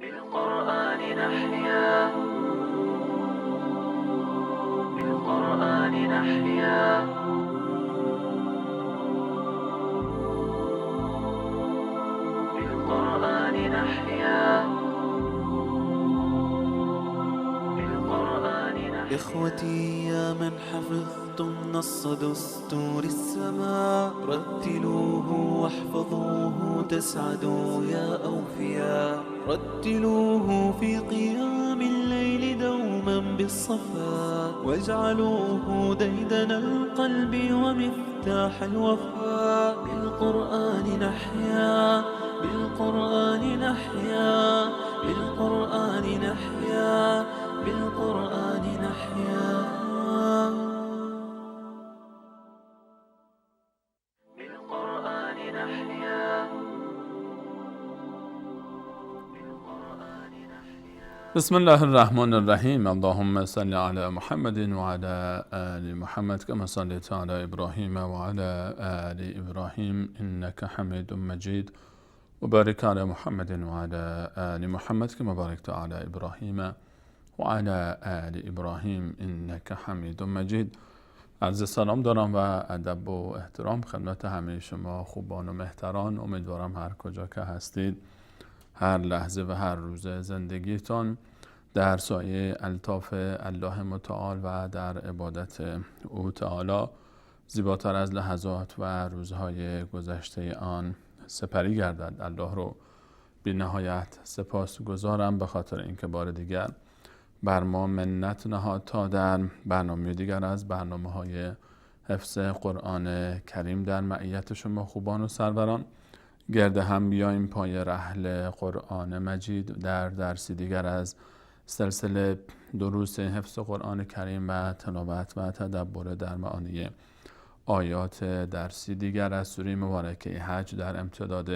بالقرآن نحيا بالقرآن نحيا بالقرآن نحيا بالقرآن نحيا. إخوتي يا من حفظتم نص دستور السماء، رتلوه واحفظوه تسعدوا يا أوفياء. رتلوه في قيام الليل دوما بالصفاء، واجعلوه ديدن القلب ومفتاح الوفاء. بالقرآن نحيا بالقرآن نحيا بالقرآن نحيا بالقرآن نحيا بالقرآن نحيا. بسم الله الرحمن الرحیم. اللهم صل علی محمد و علی آل محمد كما صليت على ابراهیم و علی آل ابراهیم انك حمید مجید و بارک علی محمد و علی آل محمد كما باركت على ابراهیم و علی آل ابراهیم انك حمید مجید. عرض سلام دارم و ادب و احترام خدمت همه شما خوبان و مهتران. امیدوارم هر کجا که هستید، هر لحظه و هر روز زندگیتان در سایه الطاف الله متعال و در عبادت او تعالی زیباتر از لحظات و روزهای گذشته آن سپری گردد. الله رو بی نهایت سپاس گذارم به خاطر اینکه بار دیگر بر ما منت نهاد تا در برنامه دیگر از برنامه‌های حفظ قرآن کریم در معیت شما خوبان و سروران گرد هم بیاییم پای رحل قرآن مجید در درسی دیگر از سلسله دروس حفظ قرآن کریم و تلاوت و تدبر در معانی آیات درسی دیگر از سوره مبارکه حج در امتداد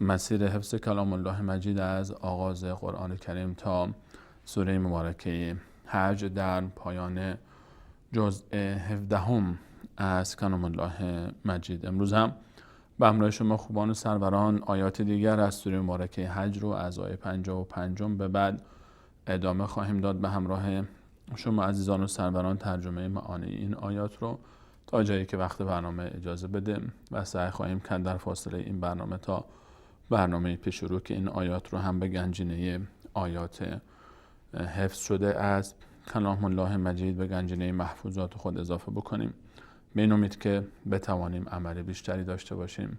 مسیر حفظ کلام الله مجید از آغاز قرآن کریم تا سوره مبارکه حج در پایان جزء 17 از کلام الله مجید. امروز هم به همراه شما خوبان و سروران آیات دیگر از سوره مبارکه حج رو از آیه 55 به بعد ادامه خواهیم داد. به همراه شما عزیزان و سروران ترجمه معانی این آیات رو تا جایی که وقت برنامه اجازه بده و سعی خواهیم کرد در فاصله این برنامه تا برنامه پیش رو که این آیات رو هم به گنجینه آیات حفظ شده از کلام الله مجید به گنجینه محفوظات خود اضافه بکنیم، به این امید که بتوانیم عمل بیشتری داشته باشیم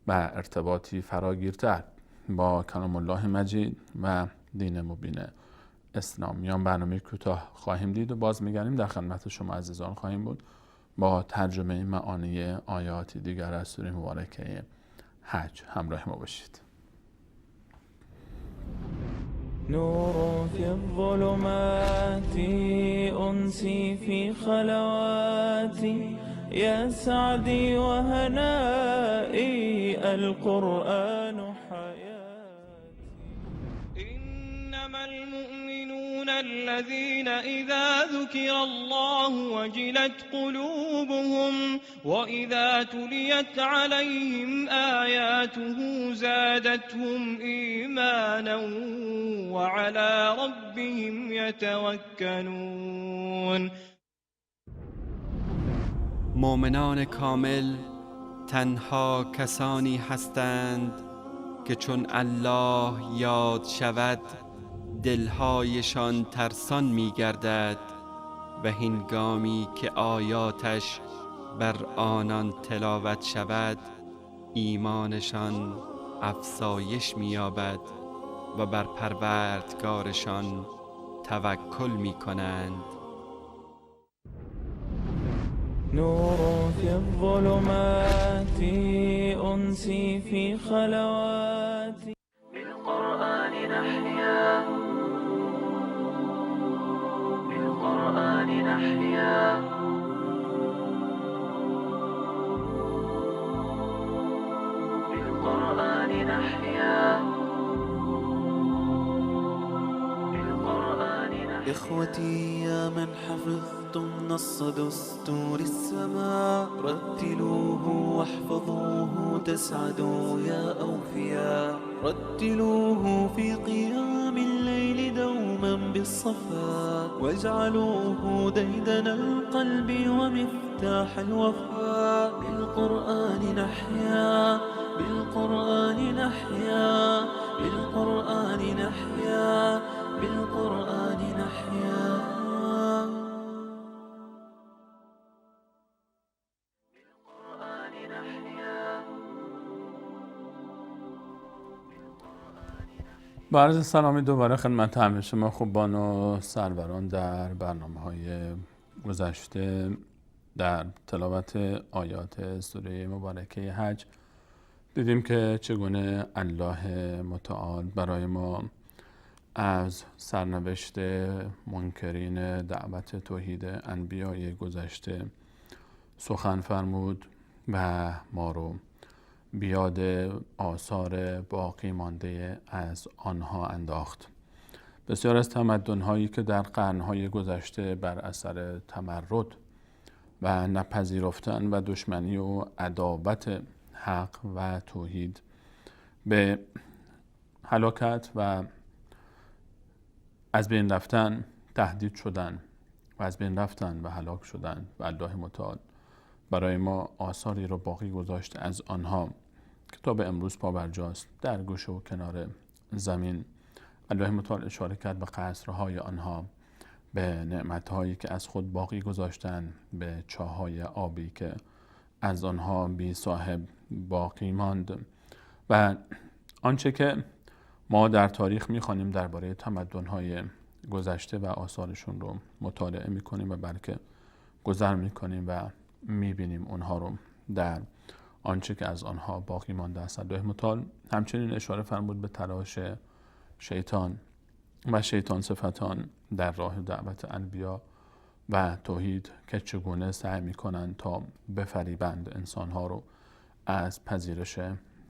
و ارتباطی فراگیرتر با کلام الله مجید و دین مبین اسلام. میان برنامه کوتاه خواهیم دید و باز میگردیم در خدمت شما عزیزان خواهیم بود با ترجمه معانی آیات دیگر از سوره مبارکه حج. همراه ما باشید. نور في الظلمات أنسي في خلواتي يا سعدي وهنائي القرآن حياتي. إنما المؤمنون الذين إذا ذكر الله وجلت قلوبهم وإذا تليت عليهم آياته زادتهم إيمانا وعلى ربهم يتوكلون. مؤمنان کامل تنها کسانی هستند که چون الله یاد شود دلهایشان ترسان می گردد و هنگامی که آیاتش بر آنان تلاوت شود ایمانشان افزایش می یابد و بر پروردگارشان توکل می کنند. نور في الظلمات أنسي في خلواتي بالقرآن نحيا بالقرآن نحيا بالقرآن نحيا. إخوتي يا من حفظتم نص دستور السماء، رتلوه واحفظوه تسعدوا يا أوفياء. رتلوه في قيام الليل دوما بالصفا، واجعلوه ديدن القلب ومفتاح الوفاء. بالقرآن نحيا، بالقرآن نحيا، بالقرآن نحيا، بالقرآن نحيا. با عرض سلامی دوباره خدمت همه شما خوبان و سروران در برنامه‌های گذشته در تلاوت آیات سوره مبارکه حج دیدیم که چگونه الله متعال برای ما از سرنوشت منکرین دعوت توحید انبیای گذشته سخن فرمود و ما رو بیاد آثار باقی مانده از آنها انداخت. بسیار از تمدن‌هایی که در قرن‌های گذشته بر اثر تمرد و نپذیرفتن و دشمنی و عداوت حق و توحید به هلاکت و از بین رفتن تهدید شدن و از بین رفتن و هلاک شدن و الله متعال برای ما آثاری رو باقی گذاشت از آنها که تا به امروز پابرجاست. در گوشه و کنار زمین الله متعال اشاره کرد به قصرهای آنها، به نعمتهایی که از خود باقی گذاشتن، به چاهای آبی که از آنها بی صاحب باقی ماند و آنچه که ما در تاریخ می‌خوانیم درباره تمدن‌های گذشته و آثارشون رو مطالعه می‌کنیم و بلکه گذر می‌کنیم و می‌بینیم اونها رو در آنچه که از آنها باقی مانده است. الله متعال همچنین اشاره فرمود به تلاش شیطان و شیطان صفتان در راه دعوت انبیا و توحید که چگونه سعی می‌کنند تا بفریبند انسان‌ها رو از پذیرش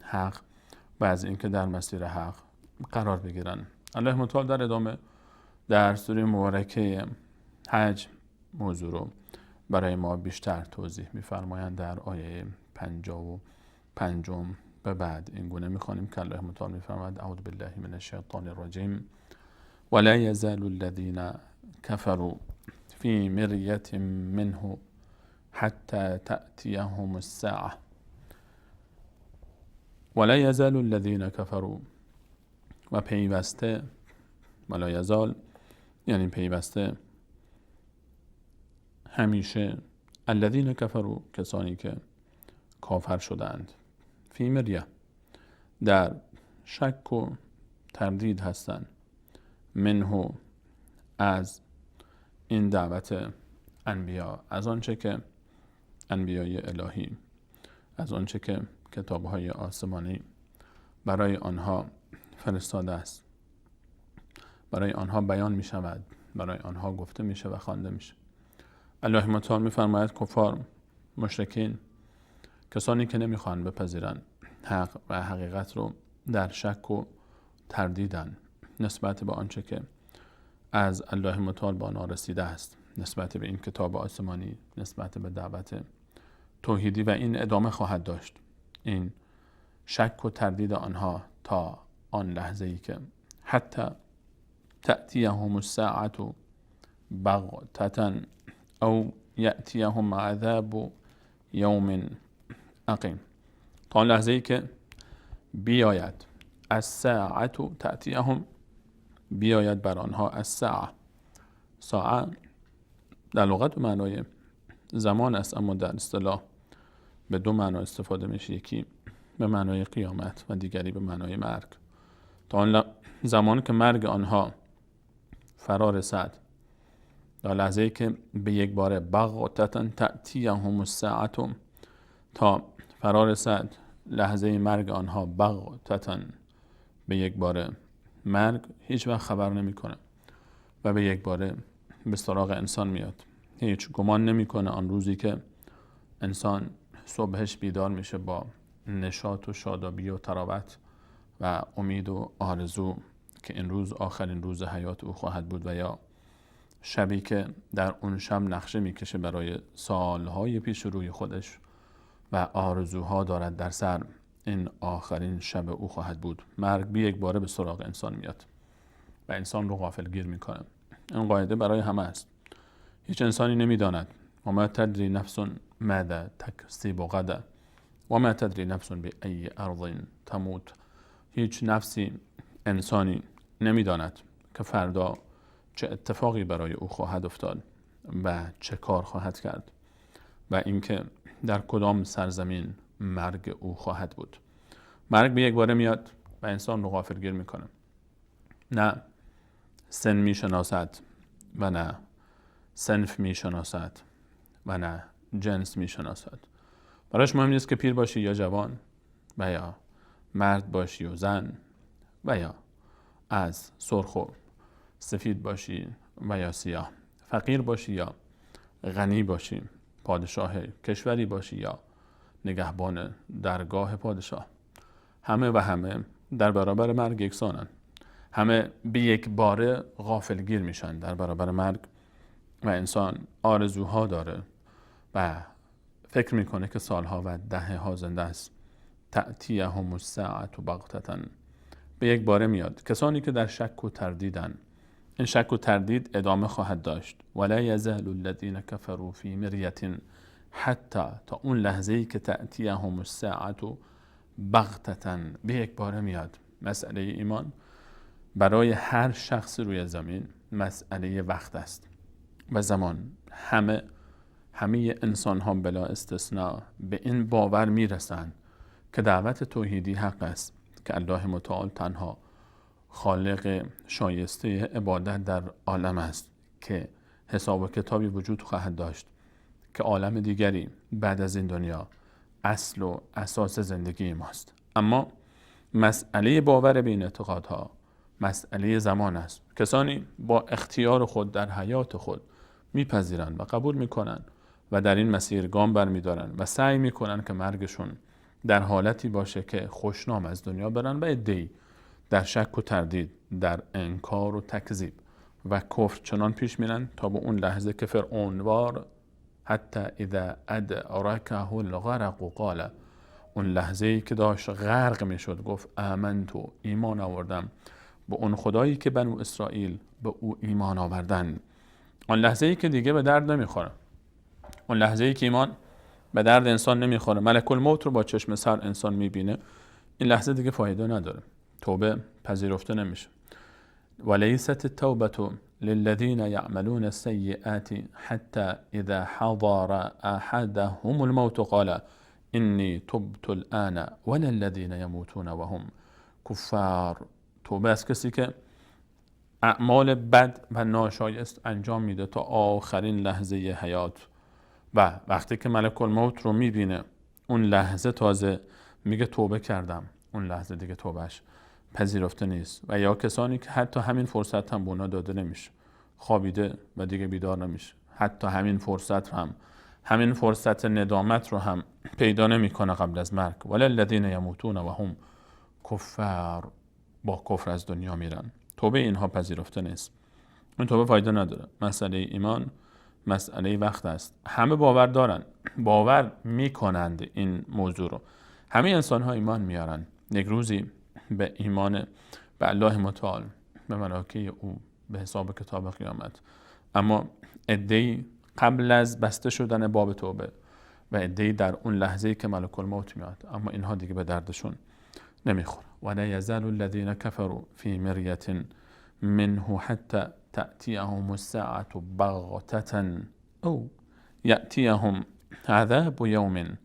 حق و از اینکه در مسیر حق قرار بگیرن. الله متعال در ادامه در سوره مبارکه حج موضوع رو برای ما بیشتر توضیح می‌فرمایند. در آیه 55 به بعد این گونه می‌خوانیم که الله متعال می‌فرماید اعوذ بالله من الشیطان الرجیم ولا یزال الذین کفروا فی مریة منه حتی تأتیهم الساعة. ولا یزال الذین کفروا و پیوسته، ولا یزال یعنی پیوسته، همیشه، الذین کفروا کسانی که کافر شدند، فی مریه در شک و تردید هستند، منه از این دعوت انبیا، از آنچه که انبیای الهی، از آنچه که کتاب‌های آسمانی برای آنها فرستاده است، برای آنها بیان می شود، برای آنها گفته میشه و خوانده میشه. الله متعال می‌فرماید کفار، مشرکین، کسانی که نمیخوان بپذیرن حق و حقیقت رو در شک و تردیدن نسبت به آنچه که از الله متعال به آنها رسیده است، نسبت به این کتاب آسمانی، نسبت به دعوت توحیدی و این ادامه خواهد داشت. این شک و تردید آنها تا آن لحظه‌ای که حتی تأتیهم الساعة بغتة او یأتیهم عذاب یوم عقیم، تا آن لحظه‌ای که بیاید الساعة تأتیهم، بیاید بر آنها الساعة. ساعه در لغت به معنای زمان است، اما در اصطلاح به دو معنا استفاده میشه، یکی به معنای قیامت و دیگری به معنای مرگ. تا آن زمان که مرگ آنها فرا رسد، در لحظه‌ای که به یک باره بغتة تأتیهم الساعة، تا فرا رسد لحظه مرگ آنها، بغتة به یک باره، مرگ هیچ وقت خبر نمیکنه و به یک باره به سراغ انسان میاد. هیچ گمان نمیکنه آن روزی که انسان صبحش بیدار میشه با نشاط و شادابی و تراوت و امید و آرزو که این روز آخرین روز حیات او خواهد بود، و یا شبی که در اون شب نقشه میکشه برای سالهای پیش روی خودش و آرزوها دارد در سر این آخرین شب او خواهد بود. مرگ بی یک باره به سراغ انسان میاد و انسان رو غافلگیر میکنه. این قاعده برای همه است. هیچ انسانی نمیداند و ما تدری نفس ماذا تکسب غدا و ما تدری نفس بأی ارض تموت. هیچ نفسی، انسانی نمیداند که فردا چه اتفاقی برای او خواهد افتاد و چه کار خواهد کرد و اینکه در کدام سرزمین مرگ او خواهد بود. مرگ به یک باره میاد و انسان رو غافلگیر میکنه. نه سن میشناسد و نه صنف میشناسد و نه جنس میشناسد. براش مهم نیست که پیر باشی یا جوان و یا مرد باشی و زن و یا از سرخ و سفید باشی و یا سیاه، فقیر باشی یا غنی باشی، پادشاه کشوری باشی یا نگهبان درگاه پادشاه. همه و همه در برابر مرگ یکسانند. همه به یک باره غافلگیر میشن در برابر مرگ و انسان آرزوها داره و فکر میکنه که سالها و دهه‌ها زنده است. تأتیهم الساعة بغتة، به یک باره میاد. کسانی که در شک و تردیدن، این شک و تردید ادامه خواهد داشت. ولا یزال الذین کفروا فی مریة حتی، تا اون لحظه‌ای که تأتیهم الساعة بغتة، به یک باره میاد. مسئله ایمان برای هر شخص روی زمین مسئله وقت است و زمان. همه انسان ها بلا استثناء به این باور میرسند که دعوت توحیدی حق است، که الله متعال تنها خالق شایسته عبادت در عالم است، که حساب و کتابی وجود خواهد داشت، که عالم دیگری بعد از این دنیا اصل و اساس زندگی ماست. اما مسئله باور به این اعتقادها مسئله زمان است. کسانی با اختیار خود در حیات خود میپذیرند و قبول میکنند و در این مسیر گام برمیدارند و سعی میکنند که مرگشون در حالتی باشه که خوشنام از دنیا برن، و عده‌ای در شک و تردید، در انکار و تکذیب و کفر چنان پیش میرن تا به اون لحظه که فرعونوار حتی اذا ادرکه الغرق قال، اون لحظه‌ای که داشت غرق میشد گفت آمنتو، ایمان آوردم به اون خدایی که بنو اسرائیل به او ایمان آوردن. اون لحظه‌ای که دیگه به درد نمیخوره، اون لحظه‌ای که ایمان به درد انسان نمیخوره، ملک الموت رو با چشم سر انسان میبینه، این لحظه دیگه فایده نداره، توبه پذیرفته نمیشه. ولیست التوبة للذین یعملون السیئات حتی اذا حضر احدهم الموت قال انی تبت الآن ولا الذین یموتون وهم کفار. توبه از کسی که اعمال بد و ناشایست انجام میده تا آخرین لحظه حیات، و وقتی که ملک الموت رو میبینه اون لحظه تازه میگه توبه کردم، اون لحظه دیگه توبهش پذیرفته نیست. و یا کسانی که حتی همین فرصت هم به اونا داده نمیشه، خوابیده و دیگه بیدار نمیشه، حتی همین فرصت هم، همین فرصت ندامت رو هم پیدا نمیکنه قبل از مرگ. ولی الذین یموتون و هم کفار، با کفر از دنیا میرن. توبه اینها پذیرفته نیست، اون توبه فایده نداره. مسئله ایمان مسئله وقت است. همه باور دارن، باور میکنند این موضوع رو. همه انسان ها ایمان میارن یک روزی به ایمان به الله متعال، به ملائکه او، به حساب کتاب قیامت. اما عده‌ای قبل از بسته شدن باب توبه و عده‌ای در اون لحظه‌ای که ملک الموت میاد، اما اینها دیگه به دردشون نمیخوره. ولا یزال الذین کفروا فی مریة منه حتی تأتیهم الساعة بغتة او یأتیهم عذاب یوم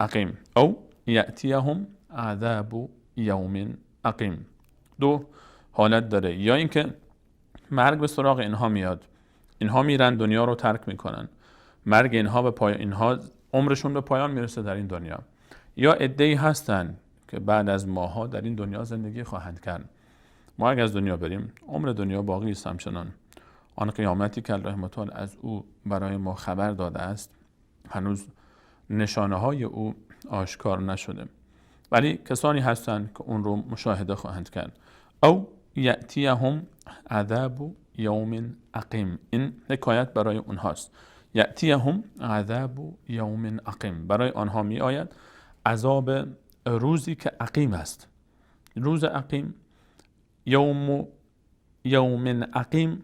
عقیم او یأتیهم عذاب یوم عقیم. دو حالت داره، یا اینکه مرگ به سراغ اینها میاد، اینها میرن دنیا رو ترک میکنن، مرگ اینها به پایان، اینها عمرشون به پایان میرسه در این دنیا. یا عده‌ای هستن که بعد از ماها در این دنیا زندگی خواهند کرد. ما اگر از دنیا بریم عمر دنیا باقی است همچنان. آن قیامتی که الله متعال از او برای ما خبر داده است هنوز نشانه های او آشکار نشده، ولی کسانی هستند که اون رو مشاهده خواهند کرد. او یأتیهم عذاب یوم عقیم، این حکایت برای اونهاست. یأتیهم عذاب یوم عقیم، برای آنها می آید عذاب روزی که عقیم است. روز عقیم، یوم عقیم،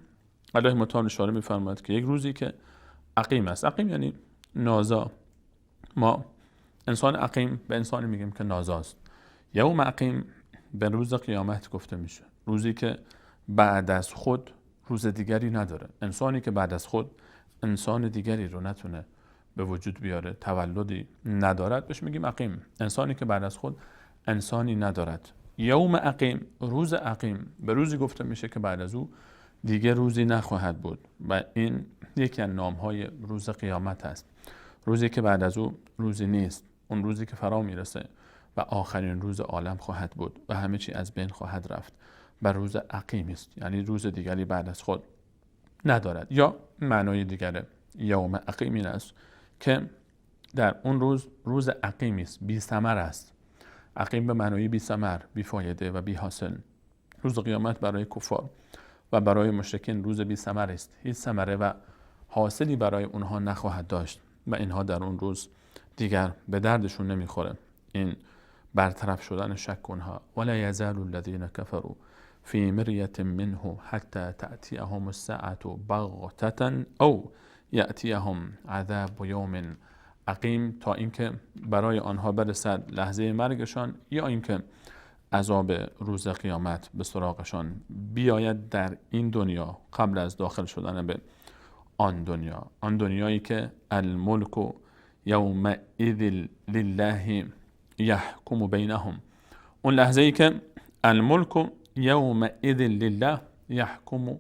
الله متعال اشاره می‌فرماید که یک روزی که عقیم است. عقیم یعنی نازا. ما انسان عقیم به انسانی میگیم که نازاست. یوم عقیم به روز قیامت گفته میشه، روزی که بعد از خود روز دیگری نداره. انسانی که بعد از خود انسان دیگری رو نتونه به وجود بیاره، تولدی ندارد، بهش میگیم عقیم. انسانی که بعد از خود انسانی ندارد. یوم عقیم، روز عقیم، به روزی گفته میشه که بعد از او دیگه روزی نخواهد بود و این یکی از نامهای روز قیامت است. روزی که بعد از او روزی نیست، اون روزی که فرا میرسه و آخرین روز عالم خواهد بود و همه چی از بین خواهد رفت و روز عقیم است، یعنی روز دیگری بعد از خود ندارد. یا معنای دیگر یوم عقیم این است که در اون روز عقیمی است، بی ثمر است. عقیم به معنای بی ثمر، بی فایده و بی حاصل. روز قیامت برای کفار و برای مشرکین روز بی ثمر است، هیچ ثمره و حاصلی برای اونها نخواهد داشت و اینها در اون روز دیگر به دردشون نمیخوره این برطرف شدن شک اونها. ولا یزال الذین کفروا فی مریة منه حتی تأتیهم الساعة بغتة او یأتیهم عذاب یوم عقیم، تا اینکه برای آنها برسد لحظه مرگشان یا اینکه عذاب روز قیامت به سراغشان بیاید در این دنیا قبل از داخل شدن به آن دنیا. آن دنیایی که الملک یومئذ لله یحکم بینهم، اون لحظه ای که الملک یومئذ لله یحکم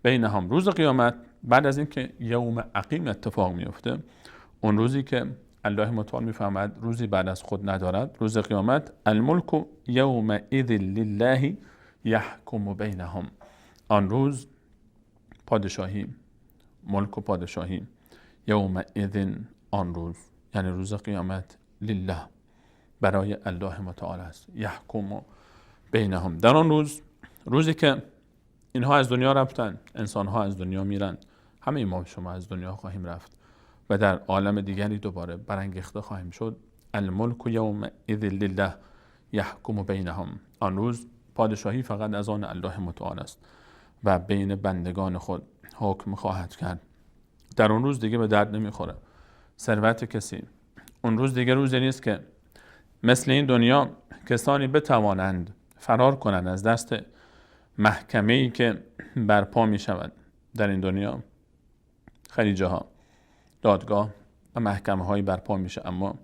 بینهم، روز قیامت بعد از اینکه یوم عقیم اتفاق میفته، اون روزی که الله متعال میفهمد روزی بعد از خود ندارد، روز قیامت، الملک یومئذ لله یحکم بینهم، آن روز پادشاهی، ملک و پادشاهی، یومئذ آن روز یعنی روز قیامت، لله برای الله متعال است، یحکم بینهم. در آن روز، روزی که اینها از دنیا رفتن، انسانها از دنیا میرن، همه ما شما از دنیا خواهیم رفت و در عالم دیگری دوباره برانگیخته خواهیم شد. الملک یومئذ لله یحکم بینهم، آن روز پادشاهی فقط از آن الله متعال است و بین بندگان خود حکم خواهد کرد. در اون روز دیگه به درد نمیخوره ثروت کسی. اون روز دیگه روزی نیست که مثل این دنیا کسانی بتوانند فرار کنند از دست محکمه‌ای که برپا می شود. در این دنیا خیلی جاها دادگاه و محکمه هایی برپا میشه، اما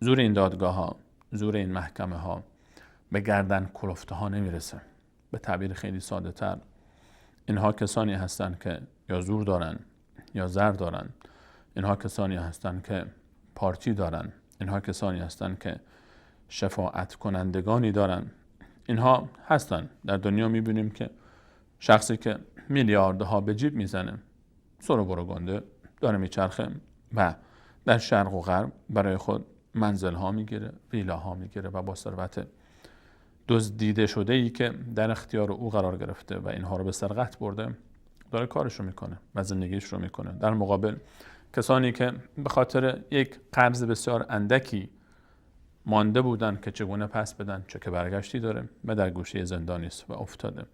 زور این دادگاه ها، زور این محکمه ها به گردن کلفته ها نمیرسه. به تعبیر خیلی ساده تر، اینها کسانی هستند که یا زور دارن یا زر دارن، اینها کسانی هستند که پارتی دارن، اینها کسانی هستند که شفاعت کنندگانی دارن. اینها هستن در دنیا. میبینیم که شخصی که میلیاردها به جیب میزنه، سر و برو گنده داره میچرخه و در شرق و غرب برای خود منزل ها میگیره، ویلاها میگیره و با ثروت دزدیده شده ای که در اختیار او قرار گرفته و اینها رو به سرقت برده داره کارشو میکنه و زندگیش رو میکنه. در مقابل کسانی که به خاطر یک قرض بسیار اندکی مانده بودن که چگونه پس بدن، چه که برگشتی داره و در گوشه زندانی است و افتاده.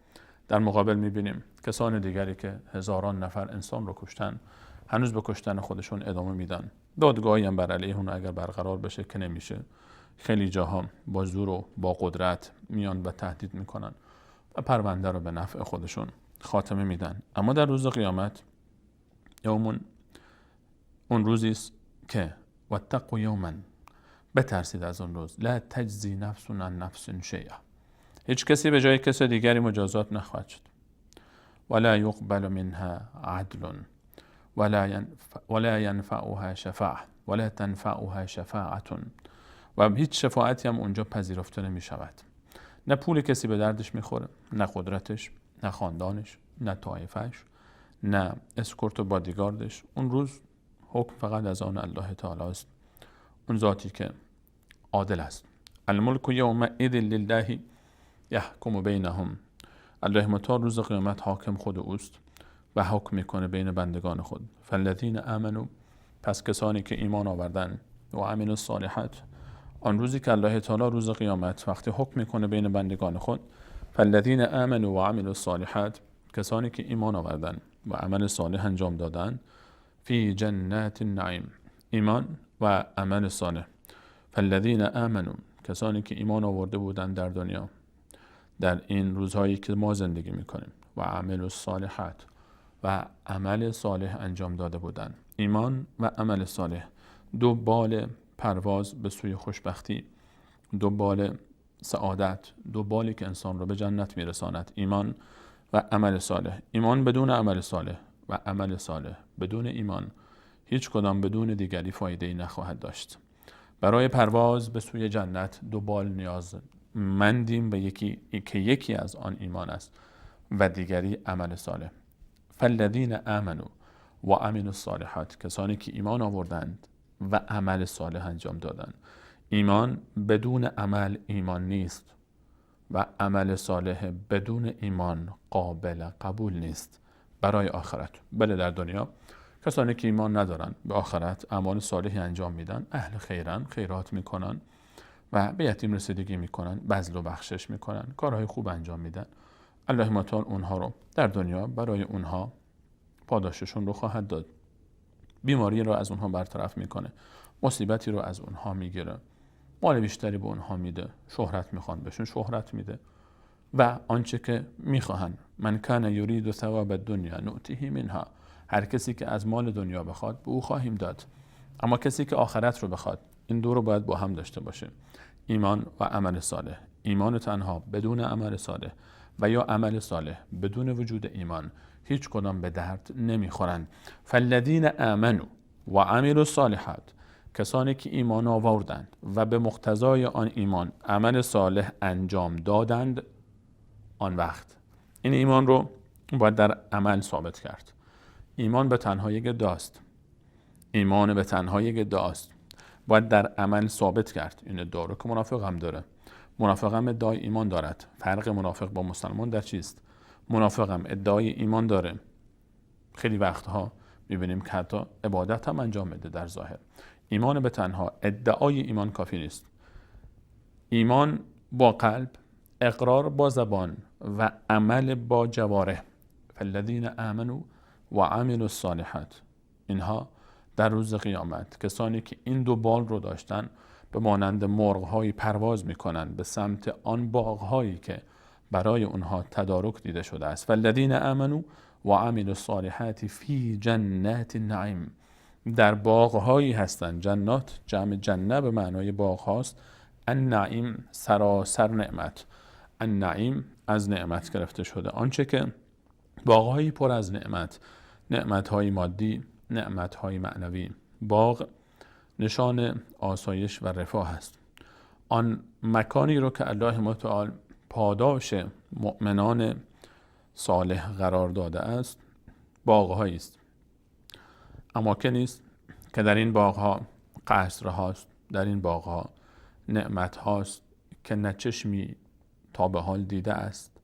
در مقابل میبینیم کسان دیگری که هزاران نفر انسان رو کشتن، هنوز به کشتن خودشون ادامه میدن. دادگاهی هم بر علیه اون اگر برقرار بشه که نمیشه، خیلی جاها با زور و با قدرت میان و تهدید میکنن و پرونده رو به نفع خودشون خاتمه میدن. اما در روز قیامت، یومون، اون روزی است که واتقوا یوما، بترسید از اون روز، لا تجزی نفس عن نفس شیئا، هیچ کسی به جای کسی دیگری مجازات نخواهد شد. ولا یقبل منها عدل ولا ینفعها شفاعه ولا تنفعها شفاعه، و هیچ شفاعتی هم اونجا پذیرفته نمی شود. نه پول کسی به دردش میخوره، نه قدرتش، نه خاندانش، نه طایفش، نه اسکورت و بادیگاردش. اون روز حکم فقط از آن الله تعالی است، اون ذاتی که عادل است. الملک یومئذ لله یحکم بینهم، الله متعال روز قیامت حاکم خود اوست و حکم میکنه بین بندگان خود. فالذین آمنوا، پس کسانی که ایمان آوردن، و عملوا الصالحات، آن روزی که الله تعالی روز قیامت وقتی حکم میکنه بین بندگان خود، فالذین آمنوا و عملوا الصالحات، کسانی که ایمان آوردن و عمل صالح انجام دادن، فی جنات النعیم، ایمان و عمل صالح. فالذین آمنوا، کسانی که ایمان آورده بودند در دنیا، در این روزهایی که ما زندگی میکنیم، و عمل الصالحات و عمل صالح انجام داده بودند. ایمان و عمل صالح دو بال پرواز به سوی خوشبختی، دو بال سعادت، دو بالی که انسان رو به جنت میرساند. ایمان و عمل صالح. ایمان بدون عمل صالح و عمل صالح بدون ایمان هیچ کدام بدون دیگری فایده‌ای نخواهد داشت. برای پرواز به سوی جنت دو بال نیازمندیم و یکی از آن ایمان است و دیگری عمل صالح. فالذین آمنوا و عملوا الصالحات، کسانی که ایمان آوردند و عمل صالح انجام دادند. ایمان بدون عمل ایمان نیست و عمل صالح بدون ایمان قابل قبول نیست برای آخرت. بله، در دنیا کسانی که ایمان ندارن به آخرت اعمال صالحی انجام میدن، اهل خیرن، خیرات میکنن و به یتیم رسیدگی میکنن، بذل و بخشش میکنن، کارهای خوب انجام میدن. الله متعال اونها رو در دنیا برای اونها پاداششون رو خواهد داد. بیماری رو از اونها برطرف میکنه، مصیبتی رو از اونها میگیره، مال بیشتری به اونها میده، شهرت میخوان بهشون شهرت میده و آنچه که میخواهن. من کان یرید ثواب الدنیا نؤتیه منها، هر کسی که از مال دنیا بخواد به او خواهیم داد. اما کسی که آخرت رو بخواد، این دو رو باید با هم داشته باشه، ایمان و عمل صالح. ایمان تنها بدون عمل صالح و یا عمل صالح بدون وجود ایمان هیچ کدام به درد نمیخورند. فالذین آمنوا و عملوا الصالحات، کسانی که ایمان آوردند و به مقتضای آن ایمان عمل صالح انجام دادند، آن وقت این ایمان رو باید در عمل ثابت کرد. ایمان به تنهایی یک ادعاست، ایمان به تنهایی یک ادعاست، باید در عمل ثابت کرد. این ادعا رو که منافق هم داره، منافق هم ادعای ایمان دارد. فرق منافق با مسلمان در چیست؟ منافق هم ادعای ایمان داره، خیلی وقتها میبینیم که حتی عبادت هم انجام میده در ظاهر. ایمان به تنها، ادعای ایمان کافی نیست. ایمان با قلب، اقرار با زبان و عمل با جوارح. فالذین آمنوا و عملوا الصالحات، اینها در روز قیامت کسانی که این دو بال رو داشتن به مانند مرغ‌هایی پرواز میکنند به سمت آن باغ‌هایی که برای اونها تدارک دیده شده است. فالذین آمنوا و عملوا الصالحات فی جنات النعیم، در باغ‌هایی هستند. جنات جمع جنه به معنای باغ هاست. النعیم سراسر نعمت. النعیم از نعمت گرفته شده، آنچه که باغ‌هایی پر از نعمت، نعمت‌های مادی، نعمت‌های معنوی. باغ نشان آسایش و رفاه است. آن مکانی رو که الله متعال پاداش مؤمنان صالح قرار داده است، باغ‌هایی است. اماکنی است که در این باغ‌ها قصرهاست، در این باغ‌ها نعمت‌هاست که نه چشمی تا به حال دیده است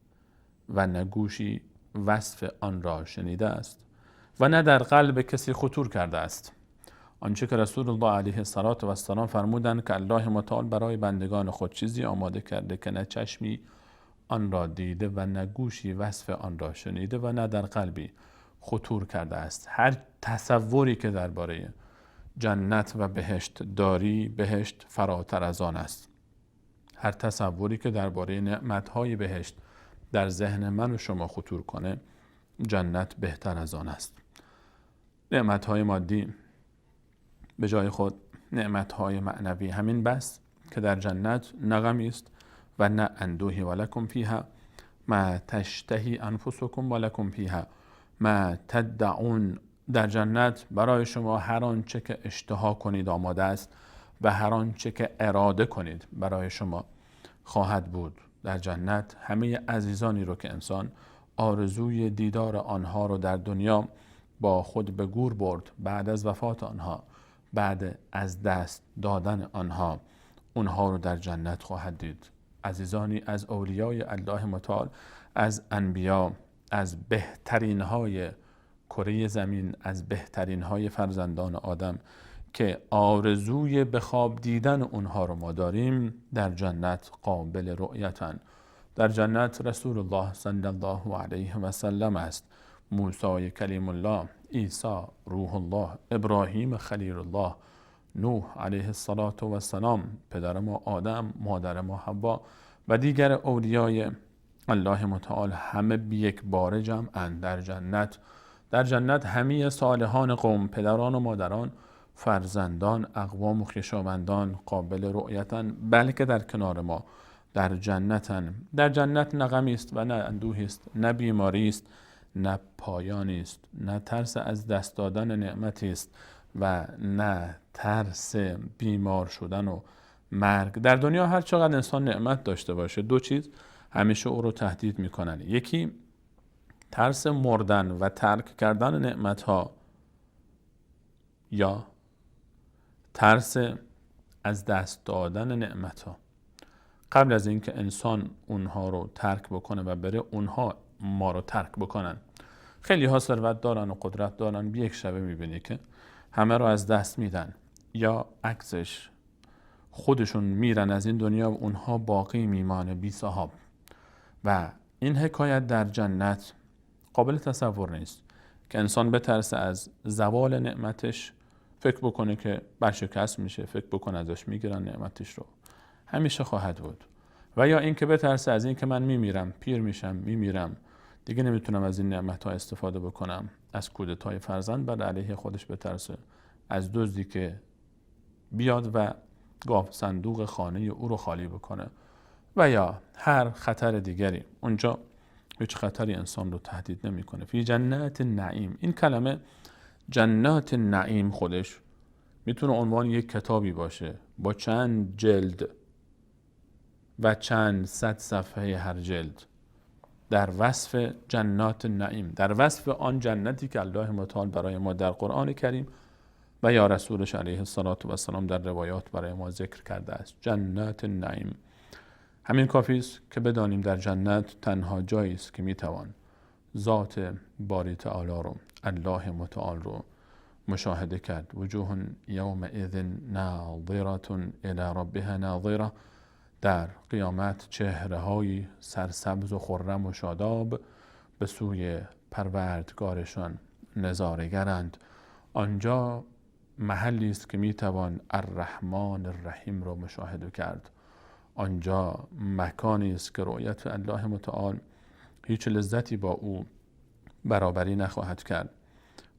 و نه گوشی وصف آن را شنیده است و نه در قلب کسی خطور کرده است. آنچه که رسول الله علیه السلام فرمودند که الله متعال برای بندگان خود چیزی آماده کرده که نه چشمی آن را دیده و نه گوشی وصف آن را شنیده و نه در قلبی خطور کرده است. هر تصوری که درباره جنت و بهشت داری، بهشت فراتر از آن است. هر تصوری که درباره نعمت‌های بهشت در ذهن من و شما خطور کنه، جنت بهتر از آن است. نعمت‌های مادی به جای خود، نعمت‌های معنوی همین بس که در جنت نه غمی است و نه اندوهی. ولکم فیها ما تشتهی انفسکم ولکم فیها ما تدعون، در جنت برای شما هر آنچه که اشتها کنید آماده است و هر آنچه که اراده کنید برای شما خواهد بود. در جنت همه عزیزانی رو که انسان آرزوی دیدار آنها رو در دنیا با خود به گور برد، بعد از وفات آنها، بعد از دست دادن آنها، اونها رو در جنت خواهد دید. عزیزانی از اولیای الله متعال، از انبیا، از بهترین های کره زمین، از بهترین های فرزندان آدم که آرزوی به خواب دیدن اونها رو ما داریم در جنت قابل رؤیتن. در جنت رسول الله صلی الله علیه و سلم است، موسی کلیم الله، عیسی روح الله، ابراهیم خلیل الله، نوح علیه السلام، پدر ما آدم، مادر ما حوا و دیگر اولیای الله متعال همه به یک بار جمع‌اند در جنت. در جنت همه صالحان قوم، پدران و مادران، فرزندان، اقوام و خویشاوندان قابل رؤیتن، بلکه در کنار ما در جنتن. در جنت نه غمی است و نه اندوهی است، نه بیماری است، نه پایانی است، نه ترس از دست دادن نعمتی است و نه ترس بیمار شدن و مرگ. در دنیا هر چقدر انسان نعمت داشته باشه، دو چیز همیشه او رو تهدید میکنن. یکی ترس مردن و ترک کردن نعمتها، یا ترس از دست دادن نعمتها. قبل از اینکه انسان اونها رو ترک بکنه و بره، اونها ما رو ترک بکنن. خیلی ها ثروت دارن و قدرت دارن، یک شبه میبینی که همه رو از دست میدن، یا عکسش خودشون میرن از این دنیا و اونها باقی میمانه بی صاحب. و این حکایت در جنت قابل تصور نیست که انسان بترسه از زوال نعمتش، فکر بکنه که برشکست میشه، فکر بکنه ازش میگیرن نعمتش رو، همیشه خواهد بود. و یا این که بترسه از این که من میمیرم، پیر میشم، میمیرم، دیگه نمیتونم از این نعمت‌ها استفاده بکنم. از کودتای فرزند بر علیه خودش بترسه، از دزدی که بیاد و گاو صندوق خانه او رو خالی بکنه، و یا هر خطر دیگری. اونجا هیچ خطری انسان رو تهدید نمیکنه. فی جنات النعیم، این کلمه جنات النعیم خودش میتونه عنوان یک کتابی باشه با چند جلد و چند صد صفحه هر جلد، در وصف جنات النعیم، در وصف آن جنتی که الله متعال برای ما در قرآن کریم و یا رسولش علیه السلام در روایات برای ما ذکر کرده است. جنات النعیم، همین کافی است که بدانیم در جنت تنها جایی است که میتوان ذات باری تعالی رو، الله متعال رو مشاهده کرد. وجوه یومئذ ناظرة الی ربها ناظرة، در قیامت چهره‌های سرسبز و خرم و شاداب به سوی پروردگارشان نظاره‌گرند. آنجا محلی است که میتوان الرحمن الرحیم رو مشاهده کرد. آنجا مکانی است که رؤیت الله متعال هیچ لذتی با او برابری نخواهد کرد.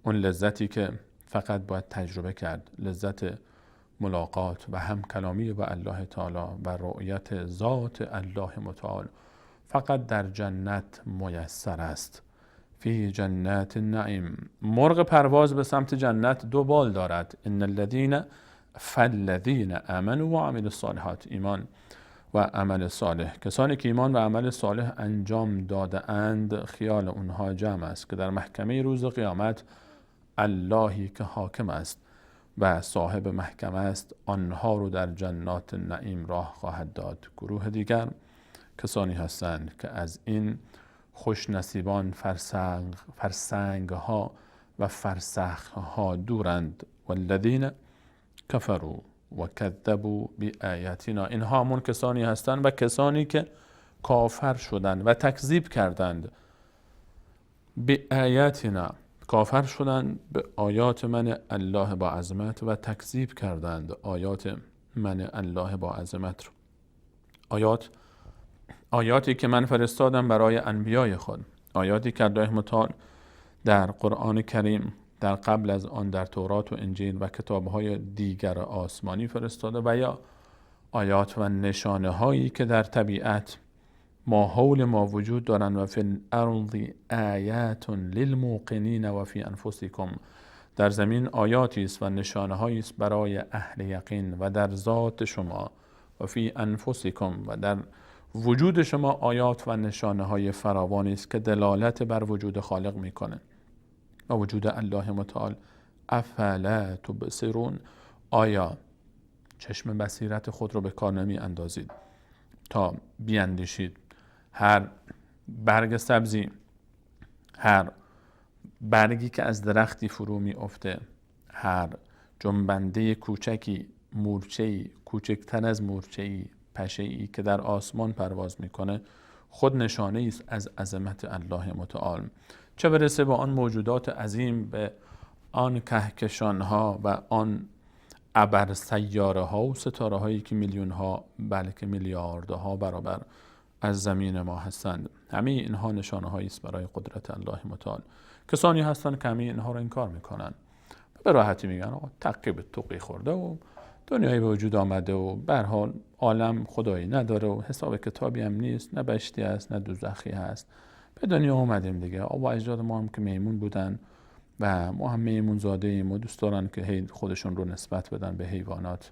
اون لذتی که فقط باید تجربه کرد، لذت ملاقات و هم کلامی با الله تعالی و رؤیت ذات الله متعال فقط در جنت میسر است. فی جنات النعیم، مرغ پرواز به سمت جنت دو بال دارد. ان الذین فالذین آمنوا و عملوا الصالحات، ایمان و عمل صالح، کسانی که ایمان و عمل صالح انجام داده اند، خیال اونها جمع است که در محکمه روز قیامت اللهی که حاکم است و صاحب محکمه است آنها رو در جنات النعیم راه خواهد داد. گروه دیگر کسانی هستند که از این خوش نصیبان فرسنگ ها و فرسخ ها دورند. والذین کفروا و کذبوا بآیاتنا، اینها همون کسانی هستند و کسانی که کافر شدند و تکذیب کردند. بآیاتنا، کافر شدند به آیات من الله با عظمت و تکذیب کردند آیات من الله با عظمت رو. آیاتی که من فرستادم برای انبیای خود، آیاتی که الله متعال در قرآن کریم در قبل از آن در تورات و انجیل و کتابهای دیگر آسمانی فرستاده، و یا آیات و نشانه هایی که در طبیعت ما حول ما وجود دارند. و فی الارض آیات للموقنین و فی انفسکم، در زمین آیاتی است و نشانه هایی است برای اهل یقین و در ذات شما. و فی انفسکم، و در وجود شما آیات و نشانه های فراوانی است که دلالت بر وجود خالق میکنه و وجود الله متعال. افلا تبصرون، آیا چشم بصیرت خود رو به کار نمی اندازید تا بیاندیشید؟ هر برگ سبزی، هر برگی که از درختی فرو می افته، هر جنبنده کوچکی، مورچه‌ای کوچکتر از مورچه‌ای، پشه‌ای که در آسمان پرواز میکنه خود نشانه است از عظمت الله متعال. چه برسه به آن موجودات عظیم، به آن کهکشان‌ها و آن ابر سیاره ها و ستاره هایی که میلیون ها بلکه میلیاردها برابر از زمین ما هستند. همه اینها نشانه هایی است برای قدرت الله متعال. کسانی هستند که همه اینها را انکار میکنن، به راحتی میگن آقا تقی به توقی خورده و دنیایی به وجود آمده و به هر حال عالم خدایی نداره و حساب کتابی هم نیست، نه بهشتی است نه دوزخی هست، به دنیا اومدیم دیگه. آبا اجداد ما هم که میمون بودن و ما هم میمون زاده ایم و دوست دارن که خودشون رو نسبت بدن به حیوانات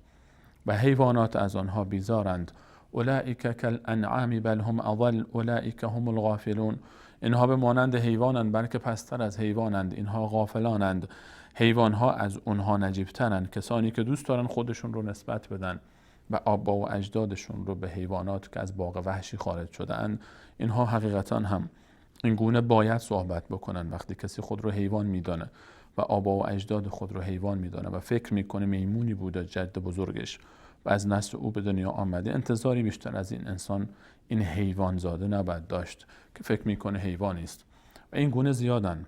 و حیوانات از آنها بیزارند. اولئک کالانعام بل هم اضل اولئک هم الغافلون. اینها به مانند حیوانند بلکه پستر از حیوانند، اینها غافلانند. حیوانها از اونها نجیبترند، کسانی که دوست دارن خودشون رو نسبت بدن و آبا و اجدادشون رو به حیوانات که از باغ وحشی خارج شده‌اند. اینها حقیقتا هم این گونه باید صحبت بکنن. وقتی کسی خود رو حیوان میدانه و آبا و اجداد خود رو حیوان میدانه و فکر میکنه میمونی بوده جد بزرگش و از نسل او به دنیا آمده، انتظاری بیشتر از این انسان، این حیوان زاده نباید داشت که فکر میکنه حیوانی است. و این گونه زیادن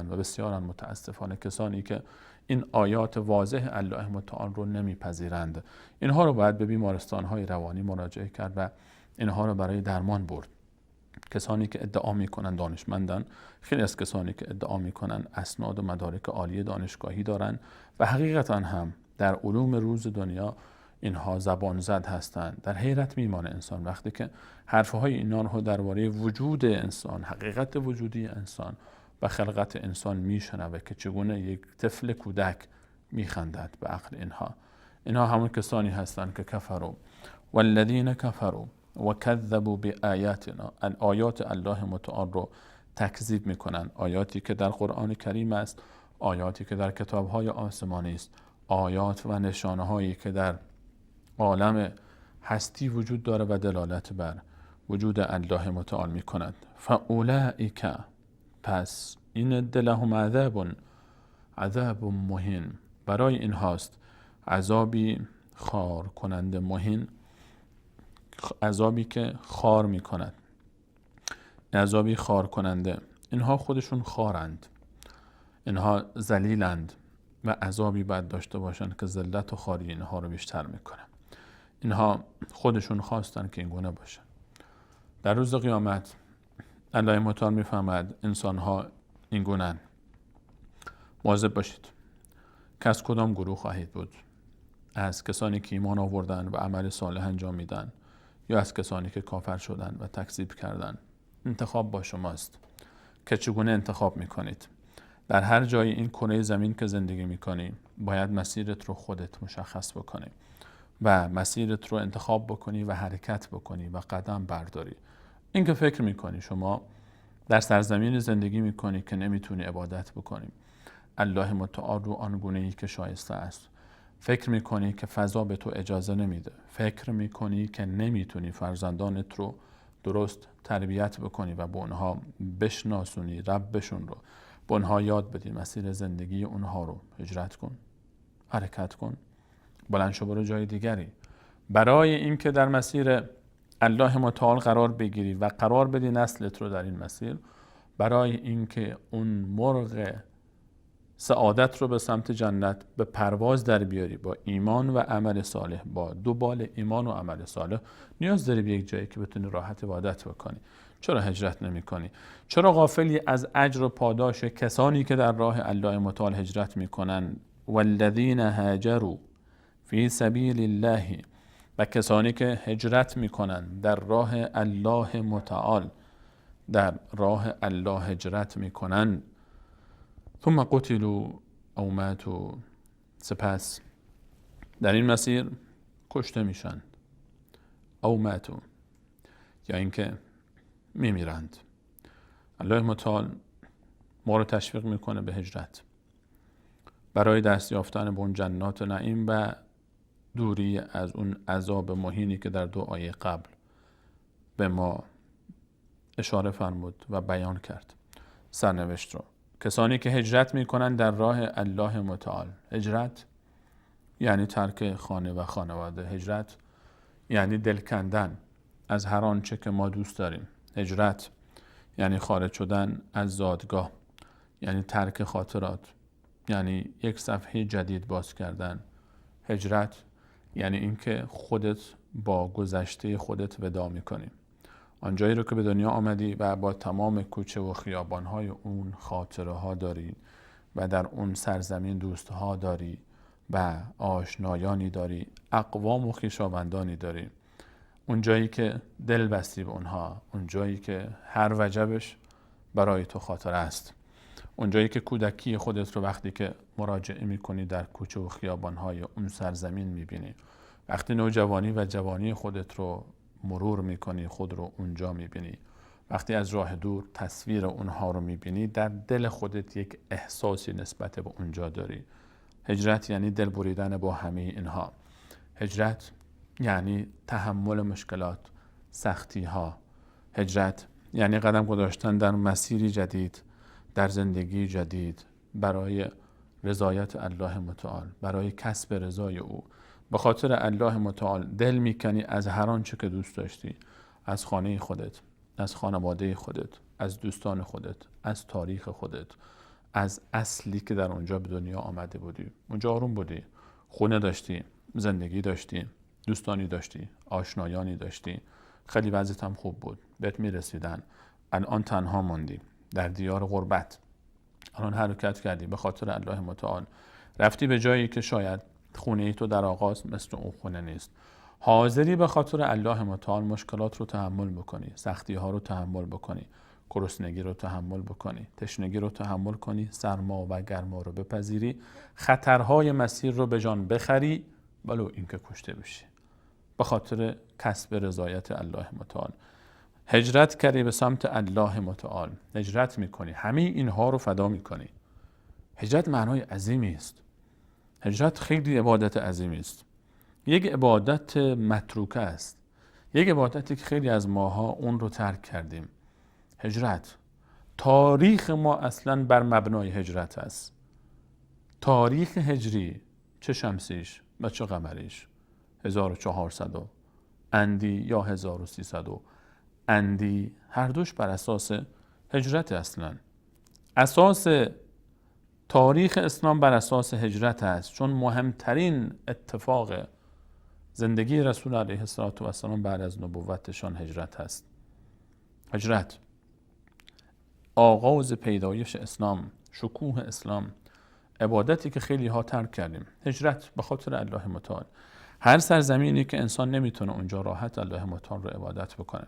و بسیارن متاسفانه کسانی که این آیات واضح الله متعال رو نمیپذیرند. اینها رو باید به بیمارستان‌های روانی مراجعه کرد و اینها رو برای درمان برد. کسانی که ادعا میکنن دانشمندن، خیلی از کسانی که ادعا میکنن اسناد و مدارک عالی دانشگاهی دارن و حقیقتا هم در علوم روز دنیا اینها زبان زد هستند. در حیرت میمانه انسان وقتی که حرفهای اینا رو درباره وجود انسان، حقیقت وجودی انسان و خلقت انسان میشنوه که چگونه یک طفل کودک میخندد به عقل اینها همون کسانی هستند که کفروا والذین کفروا و کذبوا بآیاتنا، آیات الله متعال رو تکذیب میکنن. آیاتی که در قرآن کریم است، آیاتی که در کتابهای آسمانی است، آیات و نشانه هایی که در عالم هستی وجود داره و دلالت بر وجود الله متعال میکند. فاولئک، پس این لهم عذاب مهین، برای این هاست عذابی خار کننده، مهین عذابی که خار میکند، عذابی خار کننده. اینها خودشون خارند، اینها ذلیلند و عذابی باید داشته باشند که ذلت و خاری اینها رو بیشتر میکنه. اینها خودشون خواستن که این گونه باشه. در روز قیامت الله متعال میفهمد انسانها این گونه. مواظب باشید که از کدام گروه خواهید بود، از کسانی که ایمان آوردن و عمل صالح انجام میدن یا از کسانی که کافر شدن و تکذیب کردن. انتخاب با شماست که چگونه انتخاب میکنید. در هر جای این کره زمین که زندگی میکنی باید مسیرت رو خودت مشخص بکنی و مسیرت رو انتخاب بکنی و حرکت بکنی و قدم برداری. این که فکر میکنی شما در سرزمین زندگی میکنی که نمیتونی عبادت بکنی الله متعال رو آنگونه‌ای که شایسته است، فکر میکنی که فضا به تو اجازه نمیده، فکر میکنی که نمیتونی فرزندانت رو درست تربیت بکنی و به اونها بشناسونی ربشون رو، به اونها یاد بدی مسیر زندگی اونها رو، هجرت کن، حرکت کن، بلند شو برو جای دیگری. برای اینکه در مسیر الله متعال قرار بگیری و قرار بدی نسلت رو در این مسیر، برای اینکه اون مرغ سعادت رو به سمت جنت به پرواز در بیاری با ایمان و عمل صالح، با دو بال ایمان و عمل صالح، نیاز داری به یک جایی که بتونی راحت عبادت بکنی. چرا هجرت نمی کنی؟ چرا غافلی از اجر و پاداش کسانی که در راه الله متعال هجرت می کنن؟ والذین هاجروا فی سبیل الله، و کسانی که هجرت می کنن در راه الله متعال، در راه الله هجرت می کنن. ثم قتلوا او ماتوا، سپس در این مسیر کشته میشن، او ماتوا، یا اینکه میمیرند. الله متعال ما رو تشویق میکنه به هجرت برای دست یافتن به اون جنات نعیم و دوری از اون عذاب مهینی که در دو آیه قبل به ما اشاره فرمود و بیان کرد. سرنوشت رو کسانی که هجرت میکنن در راه الله متعال. هجرت یعنی ترک خانه و خانواده. هجرت یعنی دل کندن از هر آنچه که ما دوست داریم. هجرت یعنی خارج شدن از زادگاه، یعنی ترک خاطرات، یعنی یک صفحه جدید باز کردن. هجرت یعنی اینکه خودت با گذشته خودت وداع میکنی. آنجایی رو که به دنیا آمدی و با تمام کوچه و خیابانهای اون خاطره ها داری و در اون سرزمین دوست ها داری و آشنایانی داری، اقوام و خویشاوندانی داری. اونجایی که دل بستی به اونها، اونجایی که هر وجبش برای تو خاطره است، اونجایی که کودکی خودت رو وقتی که مراجعه میکنی در کوچه و خیابانهای اون سرزمین میبینی، وقتی نوجوانی و جوانی خودت رو مرور میکنی خود رو اونجا میبینی، وقتی از راه دور تصویر اونها رو میبینی در دل خودت یک احساسی نسبت به اونجا داری. هجرت یعنی دل بریدن با همه اینها. هجرت یعنی تحمل مشکلات، سختی ها. هجرت یعنی قدم گذاشتن در مسیری جدید، در زندگی جدید برای رضایت الله متعال، برای کسب رضای او. به خاطر الله متعال دل میکنی از هر آنچه که دوست داشتی، از خانه خودت، از خانواده خودت، از دوستان خودت، از تاریخ خودت، از اصلی که در اونجا به دنیا آمده بودی. اونجا آروم بودی، خونه داشتی، زندگی داشتی، دوستانی داشتی، آشنایانی داشتی، خیلی وضعیت هم خوب بود، بهت میرسیدن. الان تنها موندی در دیار غربت. الان حرکت کردی به خاطر الله متعال، رفتی به جایی که شاید خونه ای تو در آغاز مثل اون خونه نیست. حاضری به خاطر الله متعال مشکلات رو تحمل بکنی، سختی ها رو تحمل بکنی، گرسنگی رو تحمل بکنی، تشنگی رو تحمل کنی، سرما و گرما رو بپذیری، خطرهای مسیر رو به جان بخری، ولو اینکه کشته بشی، به خاطر کسب رضایت الله متعال. هجرت کردی به سمت الله متعال، هجرت میکنی، همه اینها رو فدا میکنی. هجرت معنای عظیمی است. هجرت خیلی عبادت عظیمی است. یک عبادت متروکه است، یک عبادتی که خیلی از ماها اون رو ترک کردیم. هجرت، تاریخ ما اصلا بر مبنای هجرت است. تاریخ هجری، چه شمسیش و چه قمریش، 1400 اندی یا 1300 اندی، هر دوش بر اساس هجرت. اصلا اساس تاریخ اسلام بر اساس هجرت است، چون مهمترین اتفاق زندگی رسول علیه السلام بعد از نبوتشان هجرت است. هجرت آغاز پیدایش اسلام، شکوه اسلام، عبادتی که خیلی ها ترک کردیم. هجرت به خاطر الله متعال. هر سرزمینی که انسان نمیتونه اونجا راحت الله متعال رو عبادت بکنه،